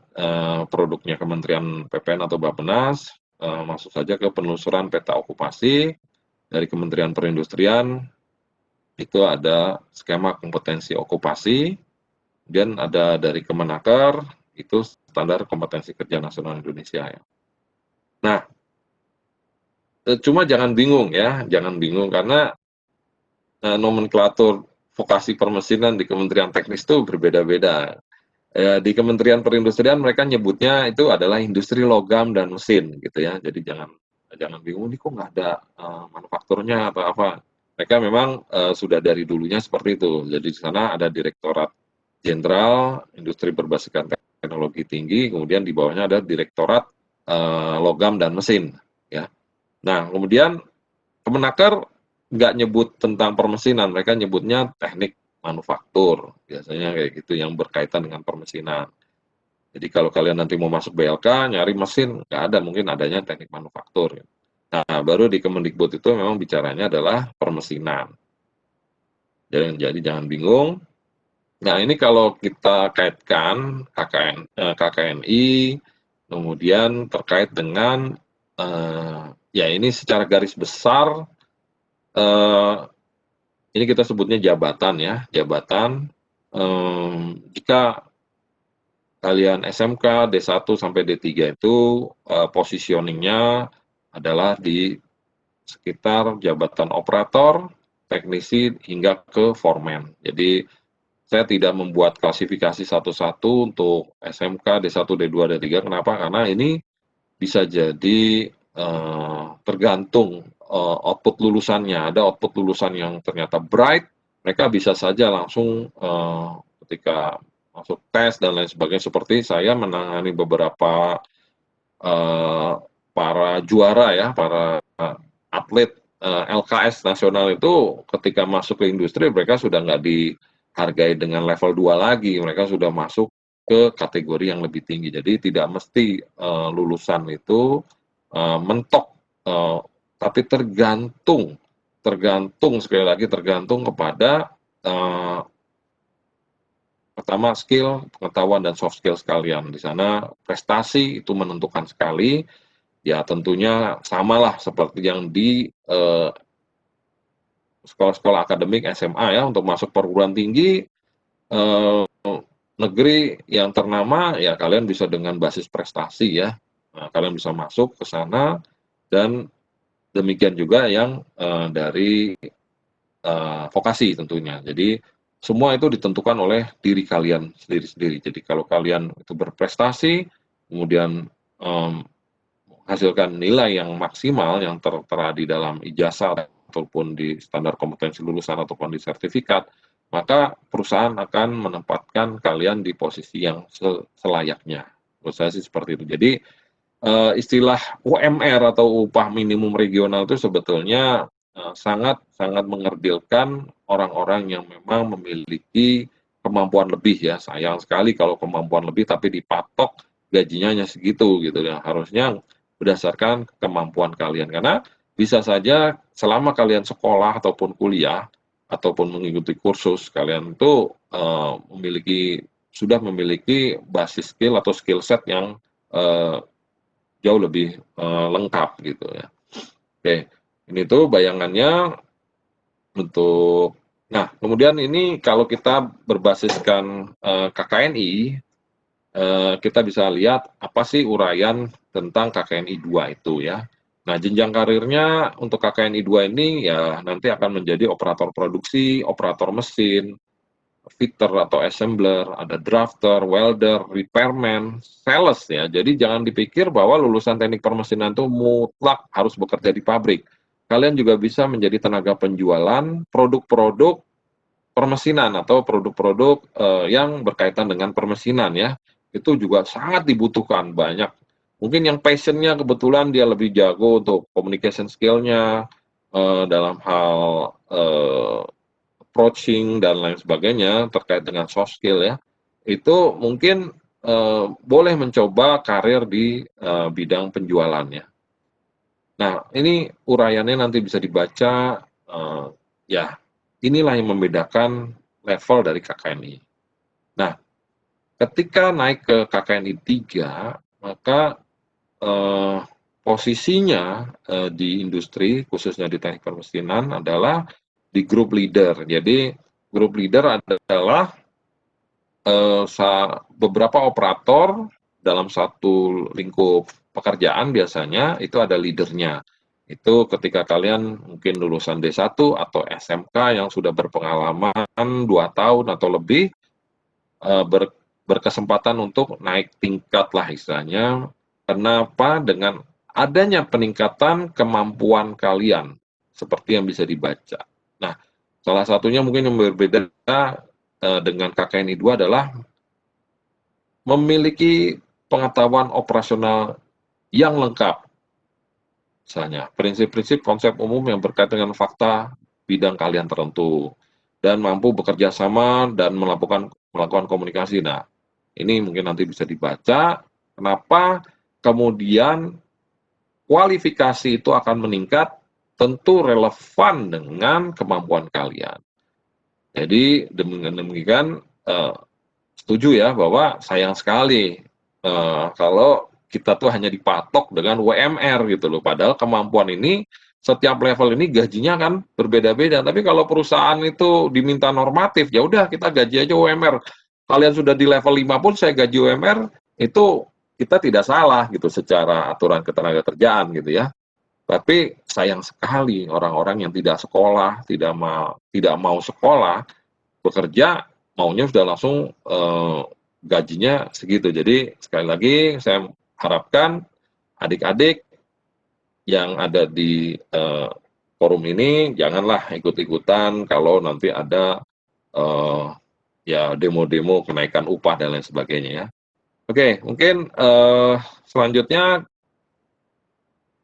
produknya Kementerian PPN atau Bappenas, masuk saja ke penelusuran peta okupasi dari Kementerian Perindustrian. Itu ada skema kompetensi okupasi, kemudian ada dari Kemenaker, itu standar kompetensi kerja nasional Indonesia ya. Nah, Cuma jangan bingung ya, jangan bingung karena nomenklatur vokasi permesinan di Kementerian Teknis itu berbeda-beda. Di Kementerian Perindustrian mereka nyebutnya itu adalah industri logam dan mesin gitu ya. Jadi jangan jangan bingung nih kok nggak ada manufakturnya atau apa. Mereka memang sudah dari dulunya seperti itu. Jadi di sana ada Direktorat Jenderal Industri Berbasiskan Teknologi Tinggi, kemudian di bawahnya ada Direktorat Logam dan Mesin. Ya. Nah, kemudian Kemenaker nggak nyebut tentang permesinan, mereka nyebutnya teknik manufaktur, biasanya kayak gitu yang berkaitan dengan permesinan. Jadi kalau kalian nanti mau masuk BLK, nyari mesin, nggak ada, mungkin adanya teknik manufaktur. Nah, baru di Kemendikbud itu memang bicaranya adalah permesinan. Jadi jangan bingung. Nah, ini kalau kita kaitkan KKNI, kemudian terkait dengan ya ini secara garis besar ini kita sebutnya jabatan ya, jabatan. Jika kalian SMK D1 sampai D3 itu positioningnya adalah di sekitar jabatan operator, teknisi hingga ke foreman. Jadi saya tidak membuat klasifikasi satu-satu untuk SMK D1, D2, D3. Kenapa? Karena ini bisa jadi tergantung output lulusannya. Ada output lulusan yang ternyata bright, mereka bisa saja langsung ketika masuk tes dan lain sebagainya. Seperti saya menangani beberapa para juara ya, para atlet LKS nasional itu ketika masuk ke industri mereka sudah nggak dihargai dengan level 2 lagi, mereka sudah masuk ke kategori yang lebih tinggi. Jadi tidak mesti lulusan itu mentok, tapi tergantung sekali lagi tergantung kepada pertama skill, pengetahuan dan soft skill sekalian. Di sana prestasi itu menentukan sekali. Ya tentunya samalah seperti yang di sekolah-sekolah akademik SMA ya, untuk masuk perguruan tinggi negeri yang ternama ya kalian bisa dengan basis prestasi ya. Nah, kalian bisa masuk ke sana dan demikian juga yang dari vokasi tentunya. Jadi semua itu ditentukan oleh diri kalian sendiri-sendiri. Jadi kalau kalian itu berprestasi, kemudian hasilkan nilai yang maksimal yang tertera di dalam ijazah ataupun di standar kompetensi lulusan ataupun di sertifikat, maka perusahaan akan menempatkan kalian di posisi yang selayaknya. Menurut saya sih seperti itu. Jadi istilah UMR atau upah minimum regional itu sebetulnya sangat sangat mengerdilkan orang-orang yang memang memiliki kemampuan lebih ya. Sayang sekali kalau kemampuan lebih tapi dipatok gajinya hanya segitu gitu ya. Harusnya berdasarkan kemampuan kalian karena bisa saja selama kalian sekolah ataupun kuliah ataupun mengikuti kursus kalian itu sudah memiliki basis skill atau skill set yang jauh lebih lengkap gitu ya. Oke, ini tuh bayangannya untuk. Nah, kemudian ini kalau kita berbasiskan KKNI, kita bisa lihat apa sih uraian tentang KKNI 2 itu ya. Nah, jenjang karirnya untuk KKNI 2 ini ya nanti akan menjadi operator produksi, operator mesin, fitter atau assembler, ada drafter, welder, repairman, sales ya. Jadi jangan dipikir bahwa lulusan teknik permesinan itu mutlak harus bekerja di pabrik. Kalian juga bisa menjadi tenaga penjualan produk-produk permesinan atau produk-produk yang berkaitan dengan permesinan ya. Itu juga sangat dibutuhkan banyak. Mungkin yang passionnya kebetulan dia lebih jago untuk communication skill-nya dalam hal approaching dan lain sebagainya terkait dengan soft skill ya, itu mungkin boleh mencoba karir di bidang penjualannya. Nah, ini uraiannya nanti bisa dibaca, ya inilah yang membedakan level dari KKNI. Nah, ketika naik ke KKNI 3, maka posisinya di industri, khususnya di teknik permesinan adalah di group leader. Jadi group leader adalah beberapa operator dalam satu lingkup pekerjaan biasanya itu ada leadernya. Itu ketika kalian mungkin lulusan D1 atau SMK yang sudah berpengalaman 2 tahun atau lebih, berkesempatan untuk naik tingkat lah istilahnya. Kenapa? Dengan adanya peningkatan kemampuan kalian, seperti yang bisa dibaca. Nah, salah satunya mungkin yang berbeda dengan KKNI 2 adalah memiliki pengetahuan operasional yang lengkap. Misalnya, prinsip-prinsip konsep umum yang berkaitan dengan fakta bidang kalian tertentu, dan mampu bekerja sama dan melakukan komunikasi. Nah, ini mungkin nanti bisa dibaca. Kenapa kemudian kualifikasi itu akan meningkat? Tentu relevan dengan kemampuan kalian. Jadi demikian setuju ya bahwa sayang sekali kalau kita tuh hanya dipatok dengan UMR gitu loh. Padahal kemampuan ini setiap level ini gajinya kan berbeda-beda. Tapi kalau perusahaan itu diminta normatif, ya udah kita gaji aja UMR. Kalian sudah di level 5 pun saya gaji UMR, itu kita tidak salah gitu secara aturan ketenagakerjaan gitu ya. Tapi sayang sekali orang-orang yang tidak sekolah, tidak mau sekolah, bekerja maunya sudah langsung gajinya segitu. Jadi sekali lagi saya harapkan adik-adik yang ada di forum ini janganlah ikut-ikutan kalau nanti ada ya demo-demo kenaikan upah dan lain sebagainya ya. Oke, mungkin selanjutnya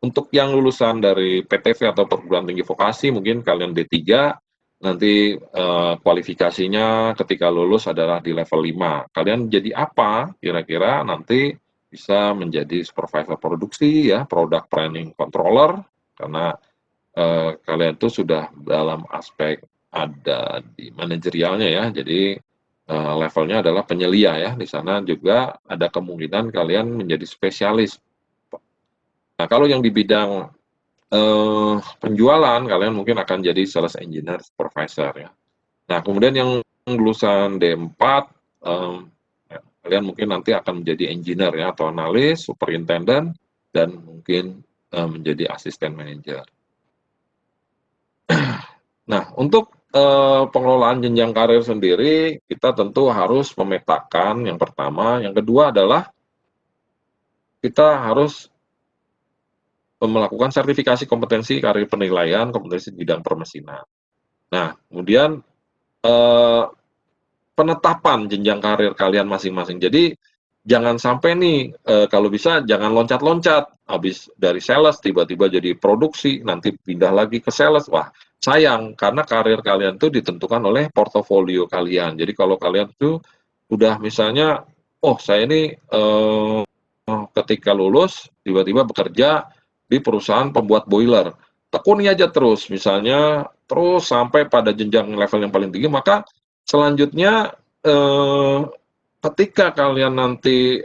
untuk yang lulusan dari PTV atau perguruan tinggi vokasi mungkin kalian D3 nanti kualifikasinya ketika lulus adalah di level 5. Kalian jadi apa? Kira-kira nanti bisa menjadi supervisor produksi ya, product planning controller, karena kalian itu sudah dalam aspek ada di manajerialnya ya, jadi levelnya adalah penyelia ya. Di sana juga ada kemungkinan kalian menjadi spesialis. Nah, kalau yang di bidang penjualan, kalian mungkin akan jadi sales engineer supervisor ya. Nah, kemudian yang lulusan D4, ya, kalian mungkin nanti akan menjadi engineer ya, atau analis, superintendent, dan mungkin menjadi asisten manajer. Nah, untuk pengelolaan jenjang karir sendiri, kita tentu harus memetakan yang pertama. Yang kedua adalah kita harus melakukan sertifikasi kompetensi karir penilaian, kompetensi bidang permesinan. Nah, kemudian penetapan jenjang karir kalian masing-masing. Jadi jangan sampai nih kalau bisa jangan loncat-loncat habis dari sales tiba-tiba jadi produksi, nanti pindah lagi ke sales. Wah, sayang karena karir kalian tuh ditentukan oleh portofolio kalian. Jadi kalau kalian tuh udah misalnya, oh saya ini ketika lulus tiba-tiba bekerja di perusahaan pembuat boiler. Tekuni aja terus, misalnya terus sampai pada jenjang level yang paling tinggi, maka selanjutnya ketika kalian nanti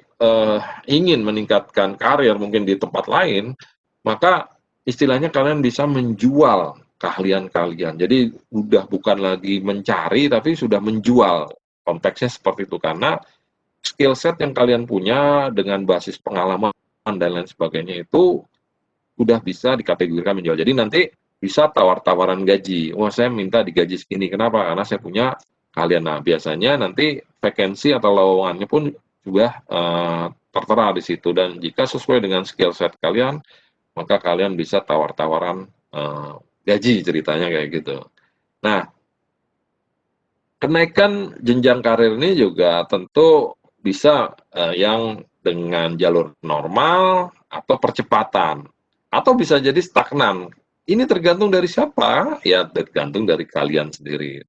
ingin meningkatkan karir mungkin di tempat lain, maka istilahnya kalian bisa menjual keahlian kalian. Jadi udah bukan lagi mencari, tapi sudah menjual. Konteksnya seperti itu, karena skill set yang kalian punya dengan basis pengalaman dan lain sebagainya itu udah bisa dikategorikan menjual. Jadi nanti bisa tawar-tawaran gaji. Wah, saya minta digaji segini. Kenapa? Karena saya punya kalian. Nah, biasanya nanti vakansi atau lowongannya pun juga tertera di situ. Dan jika sesuai dengan skill set kalian, maka kalian bisa tawar-tawaran gaji ceritanya kayak gitu. Nah, kenaikan jenjang karir ini juga tentu bisa yang dengan jalur normal atau percepatan. Atau bisa jadi stagnan. Ini tergantung dari siapa? Ya tergantung dari kalian sendiri.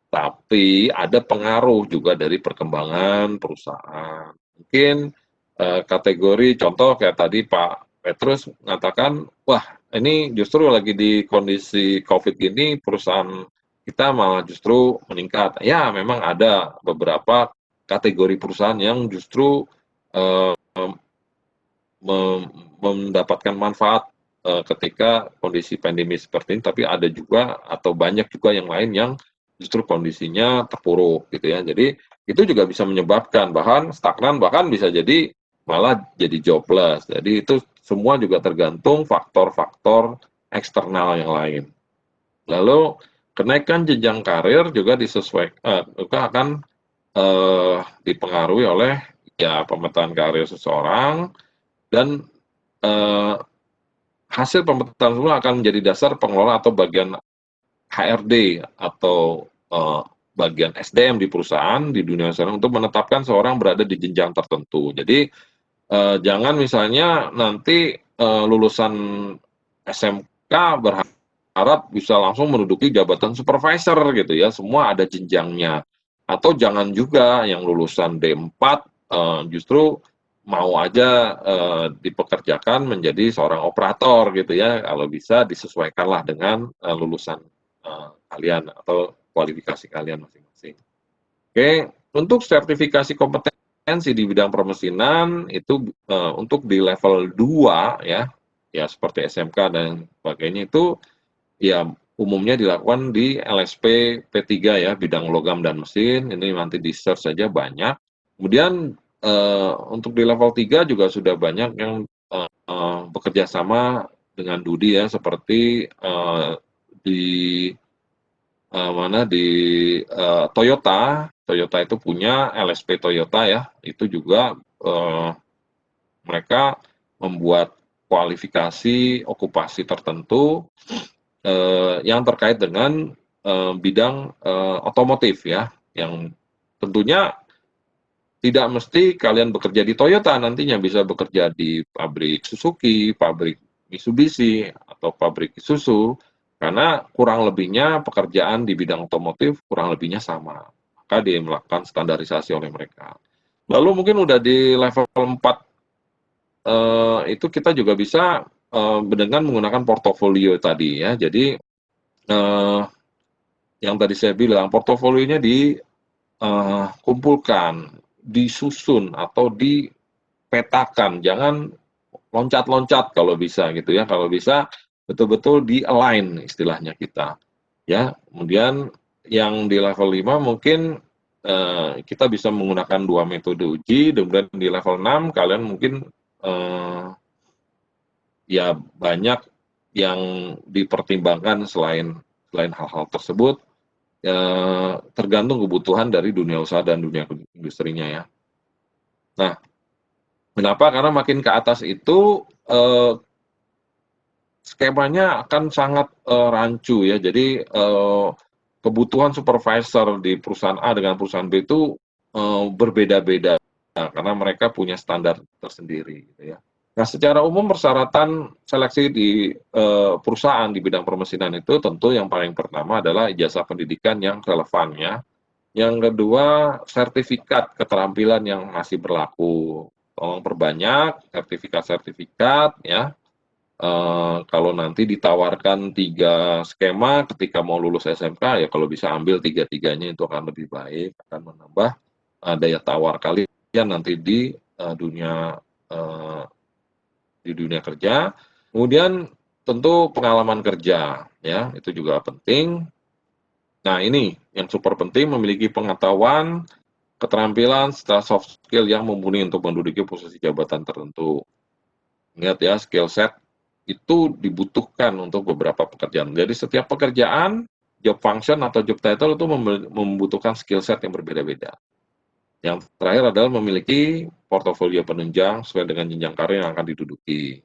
Tapi ada pengaruh juga dari perkembangan perusahaan. Mungkin kategori contoh kayak tadi Pak Petrus mengatakan, wah ini justru lagi di kondisi COVID ini perusahaan kita malah justru meningkat. Ya memang ada beberapa kategori perusahaan yang justru mendapatkan manfaat ketika kondisi pandemi seperti ini, tapi ada juga atau banyak juga yang lain yang justru kondisinya terpuruk gitu ya. Jadi itu juga bisa menyebabkan bahkan stagnan, bahkan bisa jadi malah jadi jobless. Jadi itu semua juga tergantung faktor-faktor eksternal yang lain. Lalu kenaikan jenjang karir juga juga akan dipengaruhi oleh ya pemetaan karir seseorang, dan hasil pemetaan tersebut akan menjadi dasar pengelola atau bagian HRD atau bagian SDM di perusahaan di dunia usaha untuk menetapkan seorang berada di jenjang tertentu. Jadi jangan misalnya nanti lulusan SMK berharap bisa langsung menduduki jabatan supervisor gitu ya, semua ada jenjangnya. Atau jangan juga yang lulusan D4 justru mau aja dipekerjakan menjadi seorang operator gitu ya, kalau bisa disesuaikanlah dengan lulusan kalian atau kualifikasi kalian masing-masing. Oke, untuk sertifikasi kompetensi di bidang permesinan itu untuk di level 2 ya, ya seperti SMK dan sebagainya itu ya umumnya dilakukan di LSP P3 ya, bidang logam dan mesin, ini nanti di search saja banyak. Kemudian untuk di level 3 juga sudah banyak yang bekerja sama dengan Dudi ya, seperti di Toyota itu punya LSP Toyota ya, itu juga mereka membuat kualifikasi okupasi tertentu yang terkait dengan bidang otomotif ya, yang tentunya tidak mesti kalian bekerja di Toyota, nantinya bisa bekerja di pabrik Suzuki, pabrik Mitsubishi, atau pabrik Isuzu, karena kurang lebihnya pekerjaan di bidang otomotif kurang lebihnya sama. Maka dia melakukan standarisasi oleh mereka. Lalu mungkin udah di level 4 itu kita juga bisa dengan menggunakan portofolio tadi ya. Jadi yang tadi saya bilang, portofolionya dikumpulkan, disusun atau dipetakan, jangan loncat-loncat kalau bisa gitu ya. Kalau bisa betul-betul di-align istilahnya kita. Ya, kemudian yang di level 5 mungkin kita bisa menggunakan 2 metode uji, kemudian di level 6 kalian mungkin ya banyak yang dipertimbangkan selain hal-hal tersebut, tergantung kebutuhan dari dunia usaha dan dunia industrinya ya. Nah, kenapa? Karena makin ke atas itu skemanya akan sangat rancu ya. Jadi kebutuhan supervisor di perusahaan A dengan perusahaan B itu berbeda-beda karena mereka punya standar tersendiri gitu ya. Nah, secara umum persyaratan seleksi di perusahaan di bidang permesinan itu tentu yang paling pertama adalah ijazah pendidikan yang relevan ya. Yang kedua, sertifikat keterampilan yang masih berlaku. Tolong perbanyak sertifikat-sertifikat ya. Kalau nanti ditawarkan 3 skema ketika mau lulus SMK, ya kalau bisa ambil 3-tiganya, itu akan lebih baik, akan menambah daya tawar kalian nanti di dunia kerja. Kemudian tentu pengalaman kerja ya, itu juga penting. Nah, ini yang super penting, memiliki pengetahuan, keterampilan, serta soft skill yang mumpuni untuk menduduki posisi jabatan tertentu. Ingat ya, skill set itu dibutuhkan untuk beberapa pekerjaan. Jadi setiap pekerjaan, job function atau job title itu membutuhkan skill set yang berbeda-beda. Yang terakhir adalah memiliki portofolio penunjang sesuai dengan jenjang karir yang akan diduduki.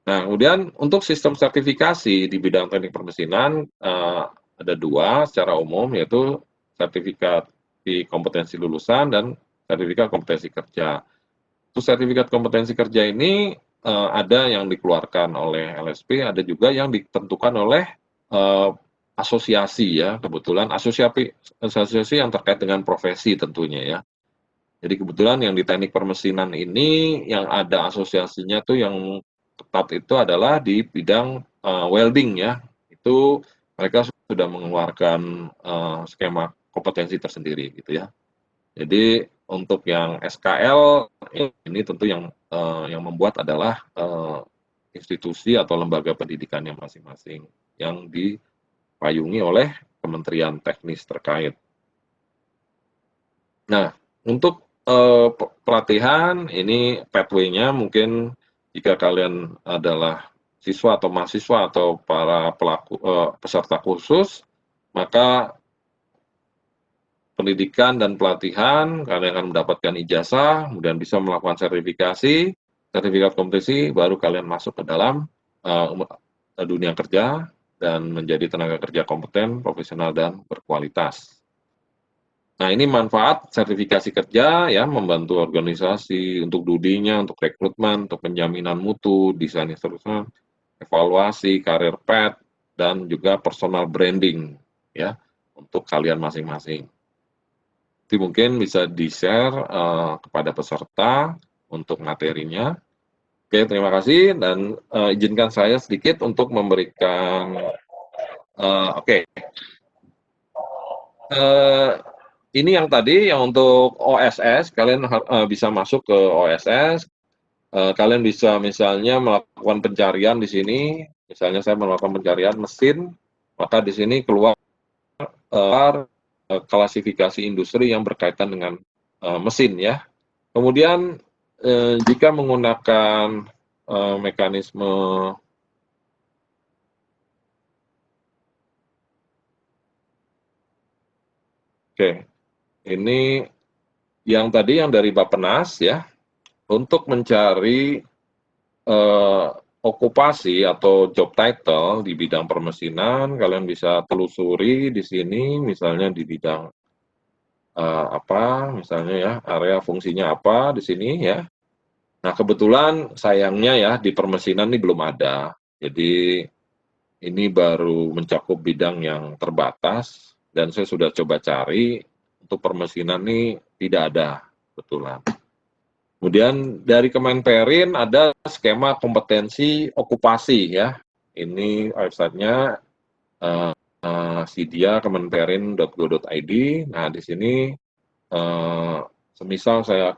Nah, kemudian untuk sistem sertifikasi di bidang teknik permesinan ada 2 secara umum, yaitu sertifikat di kompetensi lulusan dan sertifikat kompetensi kerja. Untuk sertifikat kompetensi kerja ini ada yang dikeluarkan oleh LSP, ada juga yang ditentukan oleh asosiasi ya, kebetulan asosiasi yang terkait dengan profesi tentunya ya. Jadi kebetulan yang di teknik permesinan ini yang ada asosiasinya tuh yang ketat itu adalah di bidang welding ya. Itu mereka sudah mengeluarkan skema kompetensi tersendiri gitu ya. Jadi untuk yang SKL ini tentu yang membuat adalah institusi atau lembaga pendidikannya masing-masing yang dipayungi oleh kementerian teknis terkait. Nah, untuk pelatihan ini pathway-nya mungkin jika kalian adalah siswa atau mahasiswa atau para peserta kursus, maka pendidikan dan pelatihan, kalian akan mendapatkan ijazah, kemudian bisa melakukan sertifikasi, sertifikat kompetensi, baru kalian masuk ke dalam dunia kerja dan menjadi tenaga kerja kompeten, profesional, dan berkualitas. Nah, ini manfaat sertifikasi kerja ya, membantu organisasi untuk dudinya, untuk rekrutmen, untuk penjaminan mutu, desain instruksi, evaluasi, karir path, dan juga personal branding ya untuk kalian masing-masing. Jadi mungkin bisa di-share kepada peserta untuk materinya. Oke, terima kasih dan izinkan saya sedikit untuk memberikan oke. Ini yang tadi yang untuk OSS, kalian bisa masuk ke OSS. Kalian bisa misalnya melakukan pencarian di sini. Misalnya saya melakukan pencarian mesin, maka di sini keluar klasifikasi industri yang berkaitan dengan mesin ya. Kemudian jika menggunakan mekanisme oke, ini yang tadi yang dari Bappenas ya, untuk mencari okupasi atau job title di bidang permesinan, kalian bisa telusuri di sini, misalnya di bidang apa, misalnya ya, area fungsinya apa di sini ya. Nah, kebetulan sayangnya ya di permesinan ini belum ada. Jadi ini baru mencakup bidang yang terbatas dan saya sudah coba cari untuk permesinan ini tidak ada kebetulan. Kemudian dari Kemenperin ada skema kompetensi okupasi ya. Ini websitenya sidia kemenperin.go.id. Nah di sini semisal saya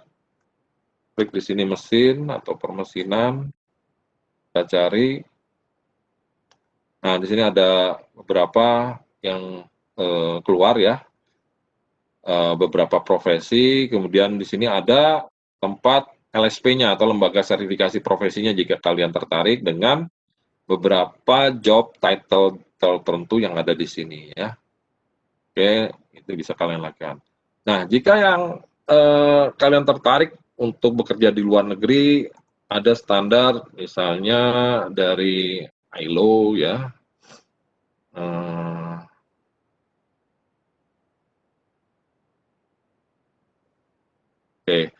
klik di sini mesin atau permesinan, kita cari. Nah di sini ada beberapa yang keluar ya, beberapa profesi. Kemudian di sini ada tempat LSP-nya atau lembaga sertifikasi profesinya jika kalian tertarik dengan beberapa job title tertentu yang ada di sini ya. Oke, itu bisa kalian lakukan. Nah, jika yang kalian tertarik untuk bekerja di luar negeri, ada standar misalnya dari ILO ya. Oke,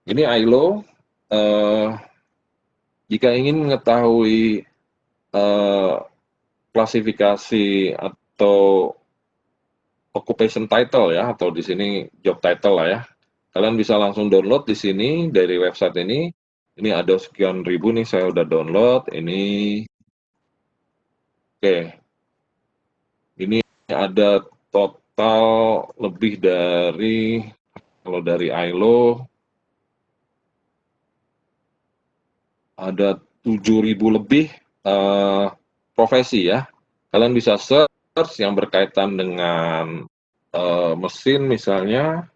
ini ILO. Jika ingin mengetahui klasifikasi atau occupation title ya, atau di sini job title lah ya. Kalian bisa langsung download di sini dari website ini. Ini ada sekian ribu nih, saya udah download. Ini, oke. Ini ada total lebih dari, kalau dari ILO, ada 7.000 lebih profesi ya. Kalian bisa search yang berkaitan dengan mesin misalnya.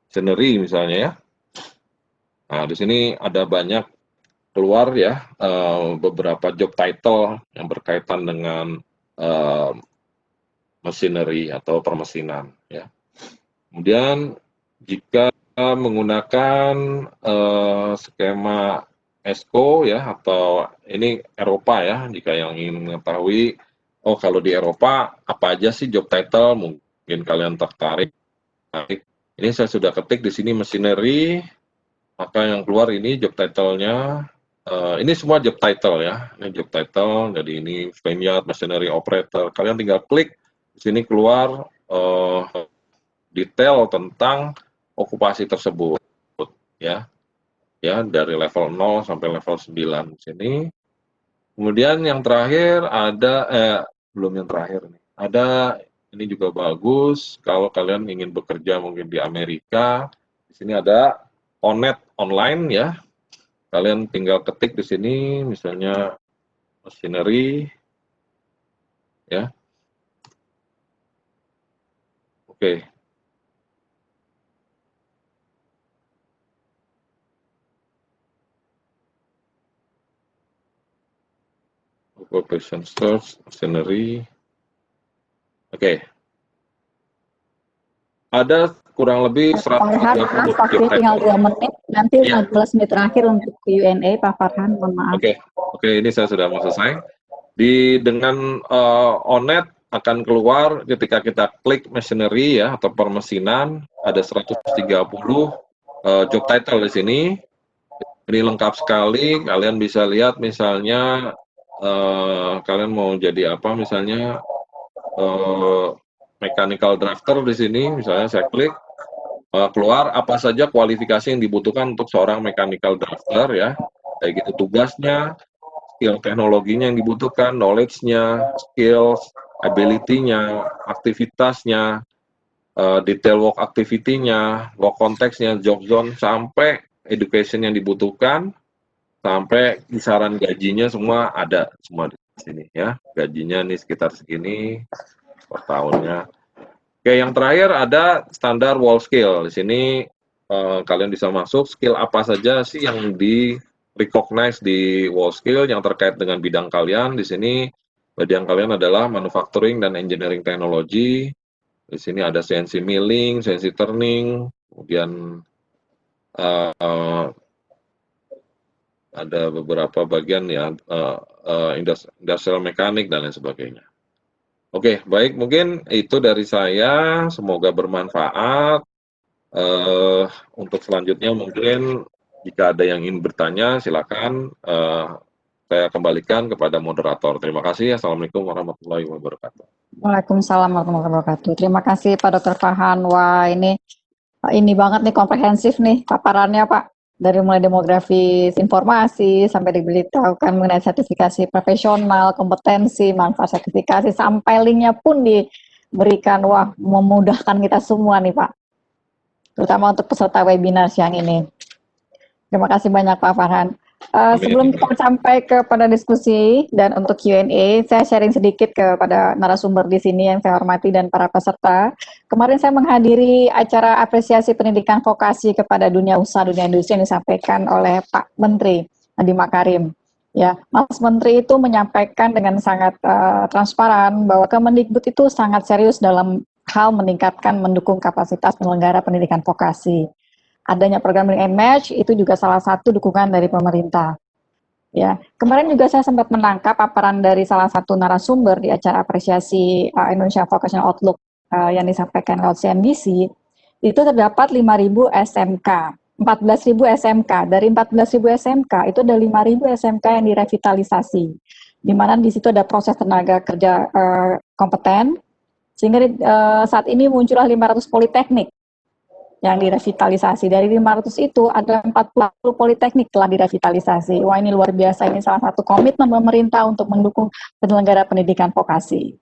Scenery misalnya ya. Nah, di sini ada banyak keluar ya beberapa job title yang berkaitan dengan machinery atau permesinan ya. Kemudian jika menggunakan skema ESCO ya, atau ini Eropa ya, jika yang ingin mengetahui oh kalau di Eropa apa aja sih job title, mungkin kalian tertarik. Ini saya sudah ketik di sini machinery, maka yang keluar ini job title-nya. Ini semua job title ya. Ini job title, jadi ini vineyard, machinery operator. Kalian tinggal klik, di sini keluar detail tentang okupasi tersebut ya. Ya, dari level 0 sampai level 9 di sini. Kemudian yang terakhir ada belum yang terakhir nih. Ada ini juga bagus kalau kalian ingin bekerja mungkin di Amerika. Di sini ada Onet online ya. Kalian tinggal ketik di sini misalnya machinery ya. Oke. Occupation search, scenery. Oke. Ada kurang lebih Pak Farhan, 130 maaf, job waktunya tinggal title. 2 menit. Nanti Iya. 15 menit terakhir untuk Q&A, Pak Farhan. Mohon maaf. Oke, ini saya sudah mau selesai. Dengan Onet akan keluar ketika kita klik machinery ya atau permesinan, ada 130 job title di sini. Ini lengkap sekali. Kalian bisa lihat misalnya kalian mau jadi apa, misalnya mechanical drafter di sini. Misalnya saya klik, keluar apa saja kualifikasi yang dibutuhkan untuk seorang mechanical drafter ya. Kayak gitu tugasnya, skill teknologinya yang dibutuhkan, knowledge-nya, skills, ability-nya, aktivitasnya, detail work activity-nya, work context-nya, job zone, sampai education yang dibutuhkan, sampai kisaran gajinya semua ada semua di sini ya. Gajinya nih sekitar segini per tahunnya. Oke, yang terakhir ada standar wall skill. Di sini kalian bisa masuk skill apa saja sih yang di recognize di wall skill yang terkait dengan bidang kalian. Di sini bidang kalian adalah manufacturing dan engineering technology. Di sini ada CNC milling, CNC turning, kemudian ada beberapa bagian ya industrial mekanik dan lain sebagainya. Oke, baik, mungkin itu dari saya. Semoga bermanfaat. Untuk selanjutnya mungkin jika ada yang ingin bertanya, silakan saya kembalikan kepada moderator. Terima kasih. Assalamualaikum warahmatullahi wabarakatuh. Waalaikumsalam warahmatullahi wabarakatuh. Terima kasih Pak Dr. Farhan. Wah, ini banget nih, komprehensif nih paparannya Pak. Dari mulai demografis informasi sampai diberitahukan mengenai sertifikasi profesional, kompetensi, manfaat sertifikasi, sampai linknya pun diberikan. Wah, memudahkan kita semua nih Pak, terutama untuk peserta webinar siang ini. Terima kasih banyak Pak Farhan. Sebelum kita sampai kepada diskusi dan untuk Q&A, saya sharing sedikit kepada narasumber di sini yang saya hormati dan para peserta. Kemarin saya menghadiri acara apresiasi pendidikan vokasi kepada dunia usaha, dunia industri yang disampaikan oleh Pak Menteri Nadiem Makarim. Ya, Mas Menteri itu menyampaikan dengan sangat transparan bahwa Kemendikbud itu sangat serius dalam hal meningkatkan, mendukung kapasitas penyelenggara pendidikan vokasi. Adanya program Bring and Match itu juga salah satu dukungan dari pemerintah. Ya, kemarin juga saya sempat menangkap paparan dari salah satu narasumber di acara apresiasi Indonesia Vocational Outlook yang disampaikan lewat CNBC. Itu terdapat 5.000 SMK, 14.000 SMK. Dari 14.000 SMK itu ada 5.000 SMK yang direvitalisasi, di mana di situ ada proses tenaga kerja kompeten, sehingga saat ini muncullah 500 politeknik yang direvitalisasi. Dari 500 itu ada 40 politeknik telah direvitalisasi. Wah, ini luar biasa. Ini salah satu komitmen pemerintah untuk mendukung penyelenggara pendidikan vokasi.